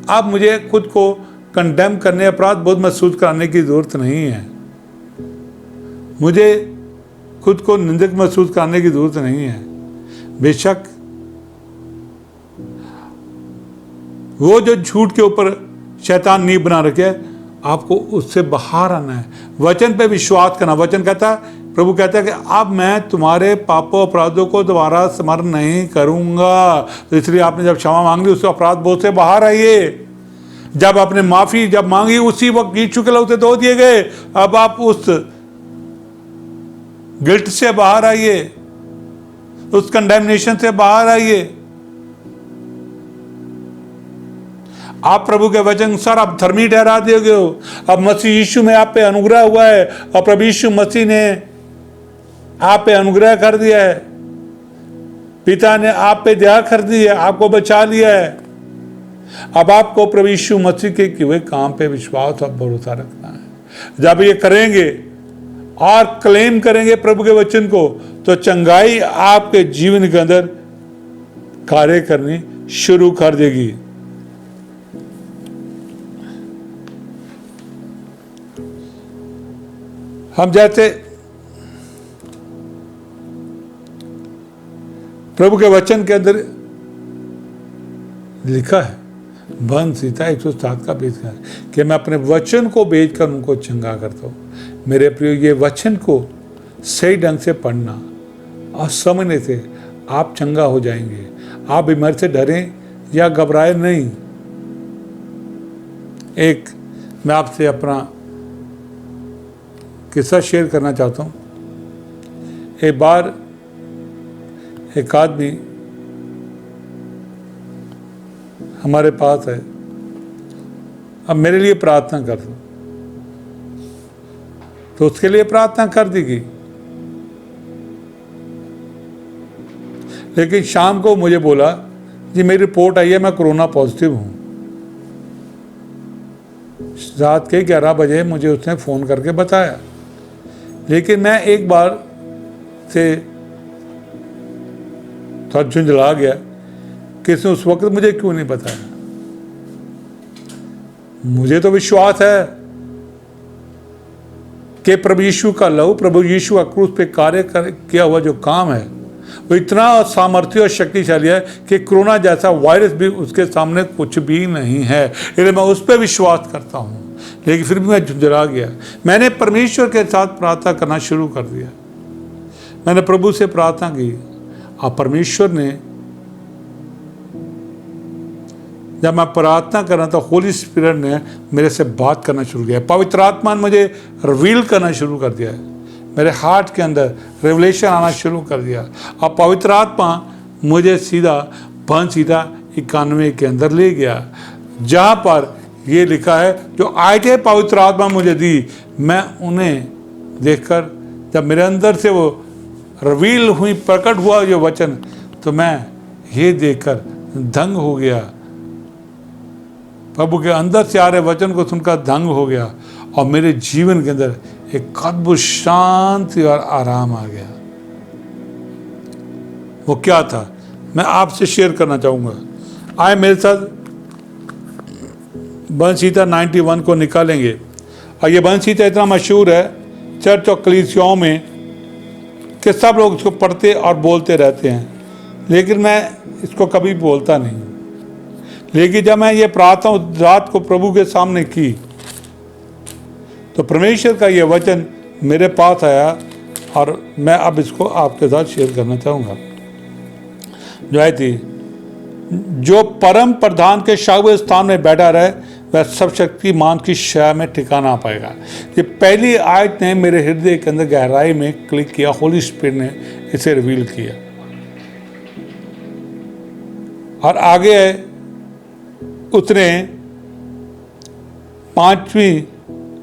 अब मुझे खुद को कंडेम करने, अपराध बोध महसूस कराने की जरूरत नहीं है। मुझे खुद को निंदक महसूस करने की जरूरत नहीं है। बेशक वो जो झूठ के ऊपर शैतान नींव बना रखे है, आपको उससे बाहर आना है, वचन पे विश्वास करना। वचन कहता है, प्रभु कहता है कि अब मैं तुम्हारे पापों अपराधों को दोबारा स्मरण नहीं करूंगा। तो इसलिए आपने जब क्षमा मांग ली, उस अपराध बोझ से बाहर आइए। जब आपने माफी जब मांगी, उसी वक्त यीशु के लहू से धो दिए गए। अब आप उस गिल्ट से बाहर आइए, उस कंडेमनेशन से बाहर आइए। आप प्रभु के वचन अनुसार आप धर्मी ठहरा दिए गए हो। अब मसीह यीशु में आप पे अनुग्रह हुआ है और प्रभु यीशु मसीह ने आप पे अनुग्रह कर दिया है। पिता ने आप पे दया कर दी है, आपको बचा लिया है। अब आपको प्रभु यीशु मसीह के किए हुए काम पे विश्वास और भरोसा रखना है। जब ये करेंगे और क्लेम करेंगे प्रभु के वचन को, तो चंगाई आपके जीवन के अंदर कार्य करनी शुरू कर देगी। हम जैसे प्रभु के वचन के अंदर लिखा है, बन सीता 107 का बेच कर कि मैं अपने वचन को बेचकर उनको चंगा करता हूँ। मेरे प्रियो, ये वचन को सही ढंग से पढ़ना और समझने से आप चंगा हो जाएंगे। आप बीमारी से डरें या घबराए नहीं। एक मैं आपसे अपना किस्सा शेयर करना चाहता हूँ। एक बार एक आदमी हमारे पास है, अब मेरे लिए प्रार्थना कर दो, तो उसके लिए प्रार्थना कर दी गई। लेकिन शाम को मुझे बोला, जी मेरी रिपोर्ट आई है, मैं कोरोना पॉजिटिव हूँ। रात के 11 बजे मुझे उसने फ़ोन करके बताया। लेकिन मैं एक बार से थोड़ा झुंझला गया कि इसने उस वक्त मुझे क्यों नहीं बताया। मुझे तो विश्वास है कि प्रभु यीशु का लहू, प्रभु यीशु का क्रूस पे कार्य किया हुआ जो काम है वो इतना सामर्थ्य और शक्तिशाली है कि कोरोना जैसा वायरस भी उसके सामने कुछ भी नहीं है। इसलिए मैं उस पर विश्वास करता हूँ। लेकिन फिर भी मैं झुंझला गया। मैंने परमेश्वर के साथ प्रार्थना करना शुरू कर दिया। मैंने प्रभु से प्रार्थना की और परमेश्वर ने, जब मैं प्रार्थना कर रहा था, होली स्पिरिट ने मेरे से बात करना शुरू किया। पवित्र आत्मा ने मुझे रिवील करना शुरू कर दिया। मेरे हार्ट के अंदर रेवलेशन आना शुरू कर दिया और पवित्र आत्मा मुझे सीधा बन सीधा 91 के अंदर ले गया, जहाँ पर ये लिखा है जो आयतें पवित्र आत्मा मुझे दी, मैं उन्हें देखकर जब मेरे अंदर से वो रिवील हुई, प्रकट हुआ जो वचन, तो मैं ये देखकर दंग हो गया। प्रभु के अंदर से आ रहे वचन को सुनकर दंग हो गया और मेरे जीवन के अंदर एक अद्भुत शांति और आराम आ गया। वो क्या था, मैं आपसे शेयर करना चाहूँगा। आए मेरे साथ बंसीता 91 को निकालेंगे। और ये बंसीता इतना मशहूर है चर्च और कलीसियाओं में कि सब लोग इसको पढ़ते और बोलते रहते हैं, लेकिन मैं इसको कभी बोलता नहीं। लेकिन जब मैं ये प्रार्थना रात को प्रभु के सामने की, तो परमेश्वर का ये वचन मेरे पास आया और मैं अब इसको आपके साथ शेयर करना चाहूँगा। जो आई थी, जो परम प्रधान के शाहू स्थान में बैठा रहे वह सब शक्तिमान की छाया में ठिकाना पाएगा। ये पहली आयत ने मेरे हृदय के अंदर गहराई में क्लिक किया, होली स्पिरिट ने इसे रिवील किया। और आगे उसने 5वीं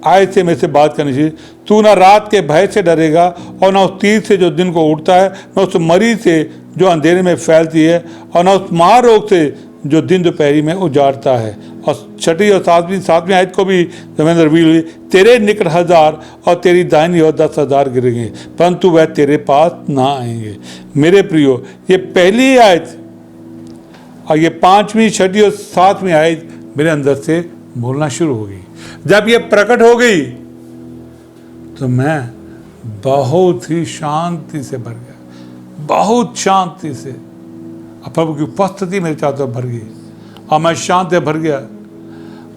आयत से मेरे से बात करनी चाहिए। तू ना रात के भय से डरेगा और ना उस तीर से जो दिन को उड़ता है, ना उस मरी से जो अंधेरे में फैलती है, और ना उस महारोग से जो दिन दोपहरी में उजाड़ता है। और 6वीं और 7वीं आयत को भी मैंने रिवील हुई, तेरे निकट 1000 और तेरी दाहिनी ओर 10,000 गिरेंगे, परंतु वह तेरे पास ना आएंगे। मेरे प्रियो, ये पहली आयत और ये 5वीं, 6वीं और 7वीं आयत मेरे अंदर से बोलना शुरू हो गई। जब ये प्रकट हो गई तो मैं बहुत ही शांति से भर गया, बहुत शांति से। प्रभु की उपस्थिति मेरे चारों तरफ भर गई और मैं शांति से भर गया।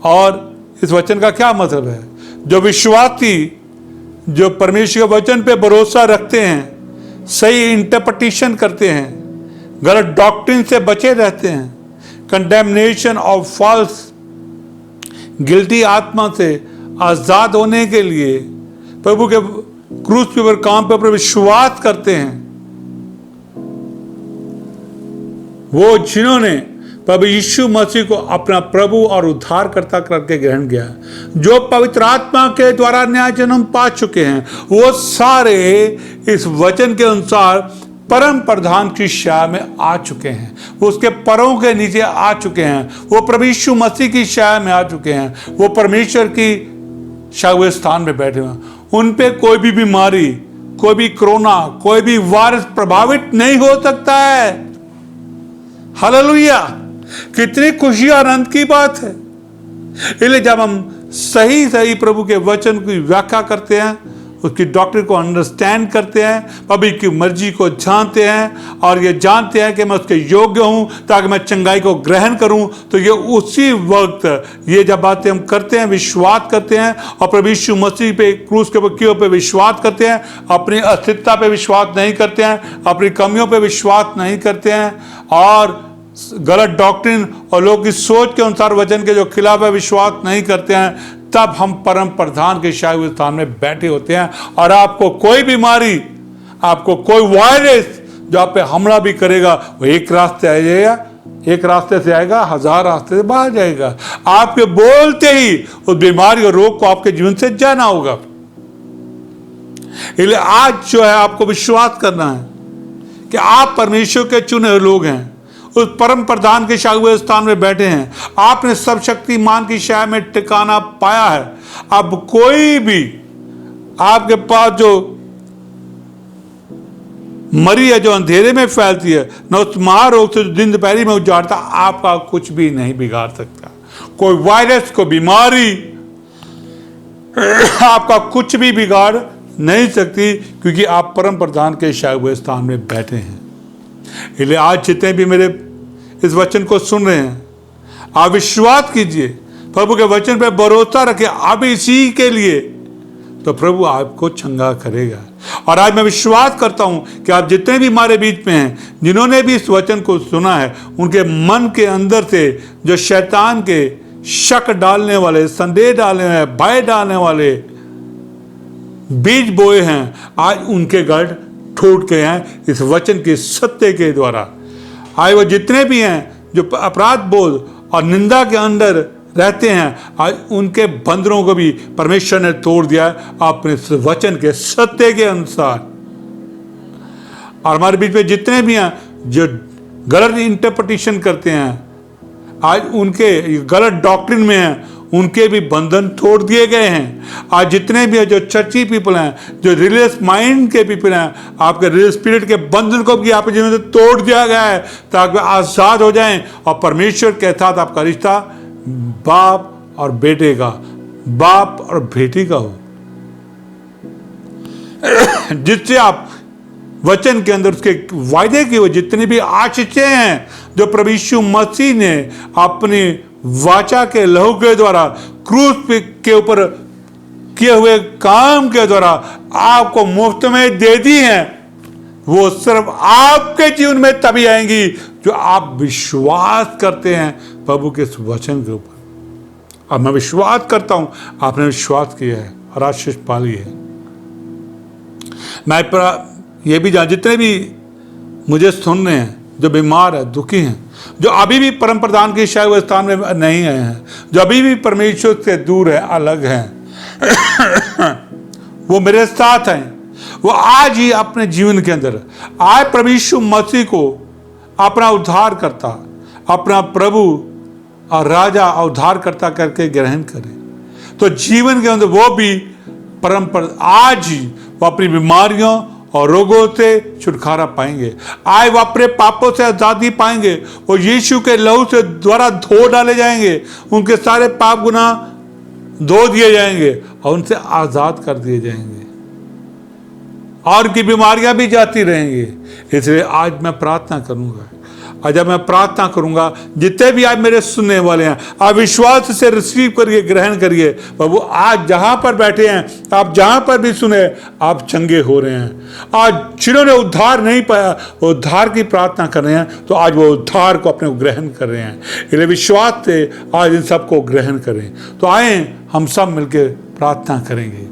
और इस वचन का क्या मतलब है? जो विश्वासी, जो परमेश्वर के वचन पे भरोसा रखते हैं, सही इंटरप्रिटेशन करते हैं, गलत डॉक्ट्रिन से बचे रहते हैं, कंडेमनेशन ऑफ फॉल्स गिल्टी आत्मा से आजाद होने के लिए प्रभु के क्रूस के ऊपर काम पे विश्वास करते हैं, वो जिन्होंने प्रभु यीशु मसीह को अपना प्रभु और उद्धारकर्ता करके ग्रहण किया, जो पवित्र आत्मा के द्वारा न्याय जन्म पा चुके हैं, वो सारे इस वचन के अनुसार परम प्रधान की छाया में आ चुके हैं। वो उसके परों के नीचे आ चुके हैं। वो प्रभु यीशु मसीह की छाया में आ चुके हैं। वो परमेश्वर की छाया स्थान में बैठे हुए। उन पे कोई भी बीमारी, कोई भी कोरोना, कोई भी वायरस प्रभावित नहीं हो सकता है। हालेलुया! कितनी खुशी और आनंद की बात है। इसलिए जब हम सही प्रभु के वचन की व्याख्या करते हैं, उसकी डॉक्टर को अंडरस्टैंड करते हैं, प्रभु की मर्जी को जानते हैं और ये जानते हैं कि मैं उसके योग्य हूं ताकि मैं चंगाई को ग्रहण करूं, तो ये उसी वक्त ये जब बातें हम करते हैं, विश्वास करते हैं और प्रभु यीशु मसीह पे क्रूस के बक्कियों पे विश्वास करते हैं, अपनी अस्तित्वता पे विश्वास नहीं करते हैं, अपनी कमियों पे विश्वास नहीं करते हैं और गलत डॉक्ट्रिन और लोगों की सोच के अनुसार वचन के जो खिलाफ है विश्वास नहीं करते हैं, तब हम परम प्रधान के छाए हुए स्थान में बैठे होते हैं। और आपको कोई बीमारी, आपको कोई वायरस जो आप पे हमला भी करेगा, वो एक रास्ते आ जाएगा, एक रास्ते से आएगा, 1000 रास्ते से बाहर जाएगा। आपके बोलते ही उस बीमारी और रोग को आपके जीवन से जाना होगा। इसलिए आज जो है आपको विश्वास करना है कि आप परमेश्वर के चुने हुए लोग हैं, उस परम प्रधान के छाए हुए स्थान में बैठे हैं। आपने सब शक्तिमान की छाया में ठिकाना पाया है। अब कोई भी आपके पास जो मरी है, जो अंधेरे में फैलती है, न उस महारोग से जो दिन दोपहरी में उजाड़ता, आपका कुछ भी नहीं बिगाड़ सकता। कोई वायरस, कोई बीमारी आपका कुछ भी बिगाड़ नहीं सकती, क्योंकि आप परम प्रधान के छाए हुए स्थान में बैठे हैं। इसलिए आज जितने भी मेरे इस वचन को सुन रहे हैं, आप विश्वास कीजिए, प्रभु के वचन पे भरोसा रखें, आप इसी के लिए, तो प्रभु आपको चंगा करेगा। और आज मैं विश्वास करता हूं कि आप जितने भी हमारे बीच में हैं, जिन्होंने भी इस वचन को सुना है, उनके मन के अंदर से जो शैतान के शक डालने वाले, संदेह डालने वाले, भय डालने वाले बीज बोए हैं, आज उनके गढ़ टूट गए हैं इस वचन के सत्य के द्वारा। आज वो जितने भी हैं जो अपराध बोध और निंदा के अंदर रहते हैं, आज उनके बंधनों को भी परमेश्वर ने तोड़ दिया अपने वचन के सत्य के अनुसार। और हमारे बीच में जितने भी हैं जो गलत इंटरप्रिटेशन करते हैं, आज उनके गलत डॉक्ट्रिन में हैं, उनके भी बंधन तोड़ दिए गए हैं। आज जितने भी हैं जो चर्ची पीपल हैं, जो रिलीजियस माइंड के पीपल हैं, आपके रिलीजियस स्पिरिट के बंधन को भी आपके जीवन से तोड़ दिया गया है ताकि आजाद हो जाएं और परमेश्वर के साथ आपका रिश्ता बाप और बेटे का, बाप और बेटी का हो, जिससे आप वचन के अंदर उसके वायदे की वो जितनी भी आशीषें हैं जो प्रभु यीशु मसीह ने अपनी वाचा के लहू के द्वारा क्रूस के ऊपर किए हुए काम के द्वारा आपको मुफ्त में दे दी हैं, वो सिर्फ आपके जीवन में तभी आएंगी जो आप विश्वास करते हैं प्रभु के वचन के ऊपर। अब मैं विश्वास करता हूँ आपने विश्वास किया है और आशीष पाली है। मैं ये भी जान, जितने भी मुझे सुन रहे हैं, जो बीमार है, दुखी हैं, जो अभी भी परम प्रधान की शायद स्थान में नहीं आए हैं, जो अभी भी परमेश्वर से दूर है, अलग हैं, वो मेरे साथ हैं। वो आज ही अपने जीवन के अंदर आज प्रभु यीशु मसीह को अपना उद्धार करता, अपना प्रभु और राजा और उद्धारकर्ता करके ग्रहण करें, तो जीवन के अंदर वो भी आज ही वो अपनी बीमारियों और रोगों से छुटकारा पाएंगे। आज वो अपने पापों से आज़ादी पाएंगे। वो यीशु के लहू से द्वारा धो डाले जाएंगे, उनके सारे पाप गुनाह धो दिए जाएंगे और उनसे आज़ाद कर दिए जाएंगे और उनकी बीमारियां भी जाती रहेंगी। इसलिए आज मैं प्रार्थना करूंगा, और जब मैं प्रार्थना करूंगा, जितने भी आज मेरे सुनने वाले हैं, आप विश्वास से रिसीव करिए, ग्रहण करिए। प्रभु आज जहां पर बैठे हैं, आप जहां पर भी सुने, आप चंगे हो रहे हैं। आज जिन्होंने उद्धार नहीं पाया, उद्धार की प्रार्थना कर रहे हैं, तो आज वो उद्धार को अपने ग्रहण कर रहे हैं। इसलिए विश्वास से आज इन सबको ग्रहण करें। तो आए हम सब मिलकर प्रार्थना करेंगे।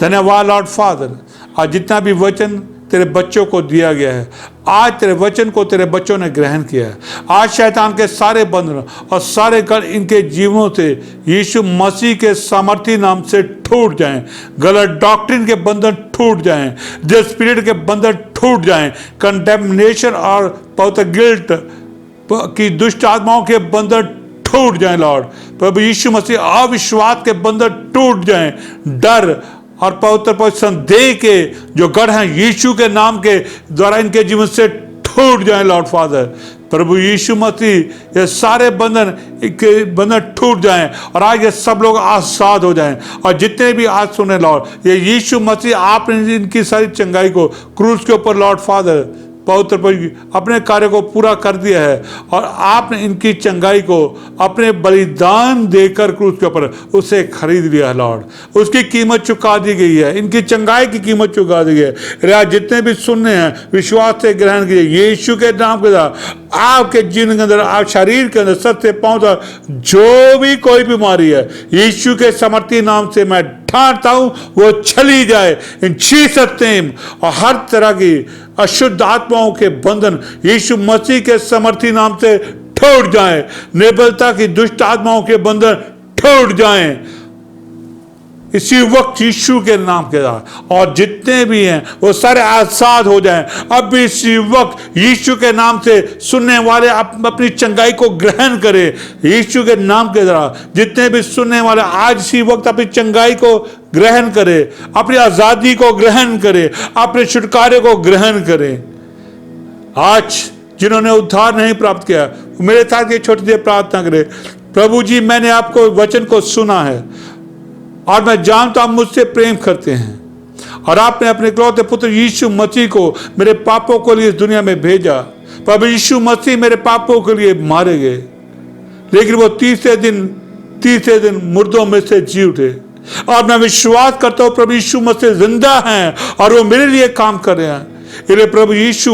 धन्यवाद लॉर्ड फादर, आज जितना भी वचन तेरे बच्चों को दिया गया है, आज तेरे वचन को तेरे बच्चों ने ग्रहण किया है। आज शैतान के सारे बंधन और सारे गढ़ इनके जीवनों से यीशु मसीह के सामर्थी नाम से टूट जाएं। गलत डॉक्ट्रिन के बंधन टूट जाएं, द स्पिरिट के बंधन टूट जाएं, कंडेमनेशन और पवित्र गिल्ट की दुष्ट आत्माओं के बंधन टूट जाएं। लॉर्ड प्रभु यीशु मसीह अविश्वास के बंधन टूट जाएं, डर और पवित्र संदेह के जो गढ़ हैं यीशु के नाम के द्वारा इनके जीवन से टूट जाएं। लॉर्ड फादर प्रभु यीशु मसीह ये सारे बंधन टूट जाएं और आज ये सब लोग आजाद हो जाएं। और जितने भी आज सुने लॉर्ड, ये यीशु मसीह आपने इनकी सारी चंगाई को क्रूस के ऊपर लॉर्ड फादर पवित्र अपने कार्य को पूरा कर दिया है, और आपने इनकी चंगाई को अपने बलिदान देकर क्रूस के ऊपर उसे खरीद लिया है। लॉर्ड उसकी कीमत चुका दी गई है, इनकी चंगाई की कीमत चुका दी गई है। जितने भी सुनने हैं विश्वास से ग्रहण कीजिए यीशु के नाम के साथ। आपके जीवन के अंदर, आप शरीर के अंदर सर से पांव तक जो भी कोई बीमारी है, यीशु के समर्थी नाम से मैं ठानता हूं वो चली जाए इन जीसस नेम। और हर तरह की अशुद्ध आत्माओं के बंधन यीशु मसीह के समर्थी नाम से टूट जाएं। निर्बलता की दुष्ट आत्माओं के बंधन टूट जाएं इसी वक्त यीशु के नाम के साथ। और जितने भी हैं वो सारे आजाद हो जाएं अब भी इसी वक्त यीशु के नाम से। सुनने वाले अपनी चंगाई को ग्रहण करें यीशु के नाम के द्वारा। जितने भी सुनने वाले आज इसी वक्त अपनी चंगाई को ग्रहण करें, अपनी आजादी को ग्रहण करें, अपने छुटकारे को ग्रहण करें। आज जिन्होंने उद्धार नहीं प्राप्त किया, मेरे साथ ये छोटी सी प्रार्थना करें। प्रभु जी, मैंने आपको वचन को सुना है और मैं जानता हूं मुझसे प्रेम करते हैं, और आपने अपने इकलौते पुत्र यीशु मसीह को मेरे पापों के लिए इस दुनिया में भेजा। प्रभु यीशु मसीह मेरे पापों के लिए मारे गए, लेकिन वो तीसरे दिन मुर्दों में से जी उठे। और मैं विश्वास करता हूं प्रभु यीशु मसीह जिंदा हैं और वो मेरे लिए काम कर रहे हैं। इसलिए प्रभु यीशु,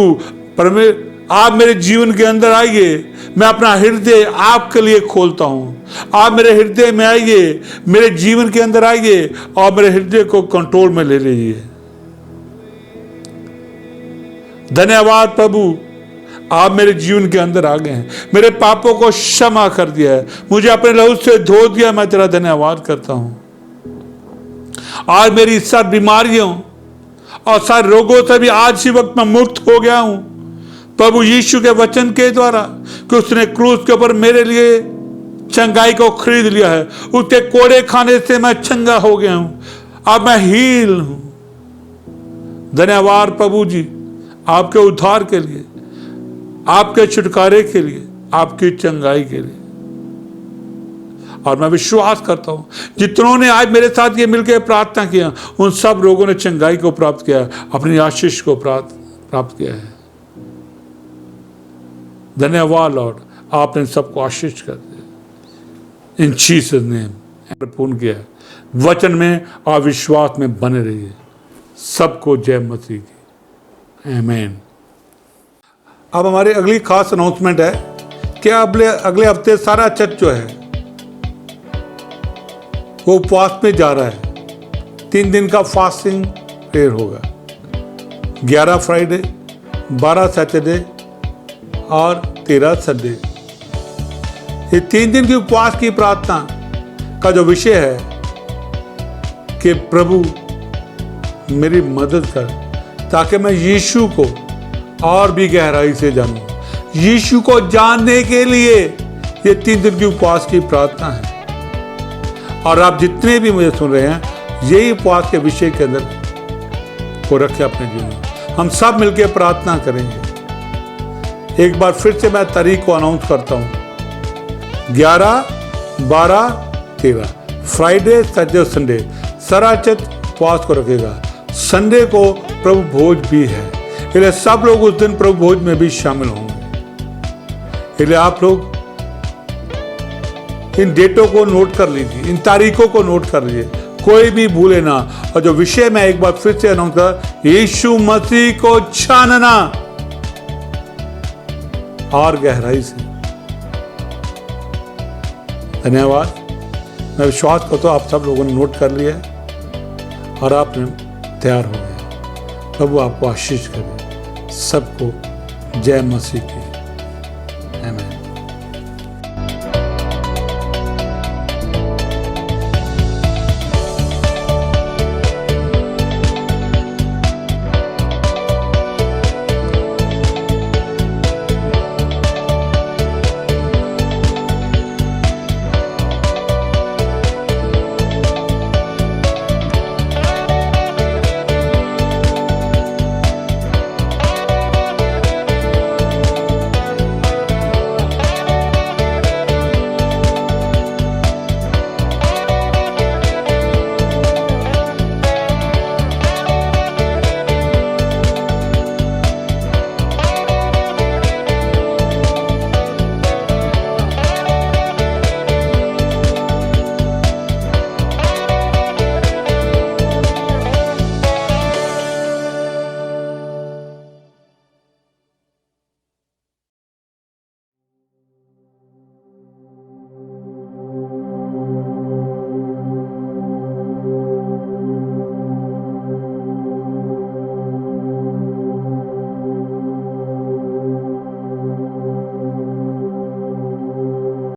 आप मेरे जीवन के अंदर आइए। मैं अपना हृदय आपके लिए खोलता हूं। आप मेरे हृदय में आइए, मेरे जीवन के अंदर आइए और मेरे हृदय को कंट्रोल में ले लीजिए। धन्यवाद प्रभु, आप मेरे जीवन के अंदर आ गए हैं, मेरे पापों को क्षमा कर दिया है, मुझे अपने लहू से धो दिया। मैं तेरा धन्यवाद करता हूं। आज मेरी सब बीमारियों और सारे रोगों से भी आज इसी वक्त मैं मुक्त हो गया हूं प्रभु यीशु के वचन के द्वारा, कि उसने क्रूस के ऊपर मेरे लिए चंगाई को खरीद लिया है। उसके कोड़े खाने से मैं चंगा हो गया हूं, अब मैं हील हूं। धन्यवाद प्रभु जी, आपके उद्धार के लिए, आपके छुटकारे के लिए, आपकी चंगाई के लिए। और मैं विश्वास करता हूं जितनों ने आज मेरे साथ ये मिलकर प्रार्थना किया, उन सब लोगों ने चंगाई को प्राप्त किया, अपनी आशीष को प्राप्त किया है। धन्यवाद लॉर्ड, आपने सबको आशीष कर दिया। इन जीसस नेम पूर्ण किया। वचन में और विश्वास में बने रहिए। सबको जय मसीह की। आमीन। अब हमारी अगली खास अनाउंसमेंट है कि अगले हफ्ते सारा चर्च जो है वो उपवास में जा रहा है। 3 दिन का फास्टिंग प्रेयर होगा। 11 फ्राइडे, 12 सैटरडे और 13 संडे। ये 3 दिन की उपवास की प्रार्थना का जो विषय है कि प्रभु मेरी मदद कर, ताकि मैं यीशु को और भी गहराई से जानूं। यीशु को जानने के लिए ये 3 दिन की उपवास की प्रार्थना है। और आप जितने भी मुझे सुन रहे हैं, यही उपवास के विषय के अंदर को रखें अपने जीवन में। हम सब मिलकर प्रार्थना करेंगे। एक बार फिर से मैं तारीख को अनाउंस करता हूं। 11, 12, 13 फ्राइडे, सैटरडे और संडे सारा चर्च उपवास को रखेगा। संडे को प्रभु भोज भी है, इसलिए सब लोग उस दिन प्रभु भोज में भी शामिल होंगे। इसलिए आप लोग इन डेटों को नोट कर लीजिए, इन तारीखों को नोट कर लीजिए, कोई भी भूले ना। और जो विषय मैं एक बार फिर से अनाउंस कर, यीशु मसीह को जानना और गहराई से। धन्यवाद। मैं विश्वास करता हूं आप सब लोगों ने नोट कर लिया और आपने तैयार हो गए। प्रभु आपको आशीष करे। सबको जय मसीह की।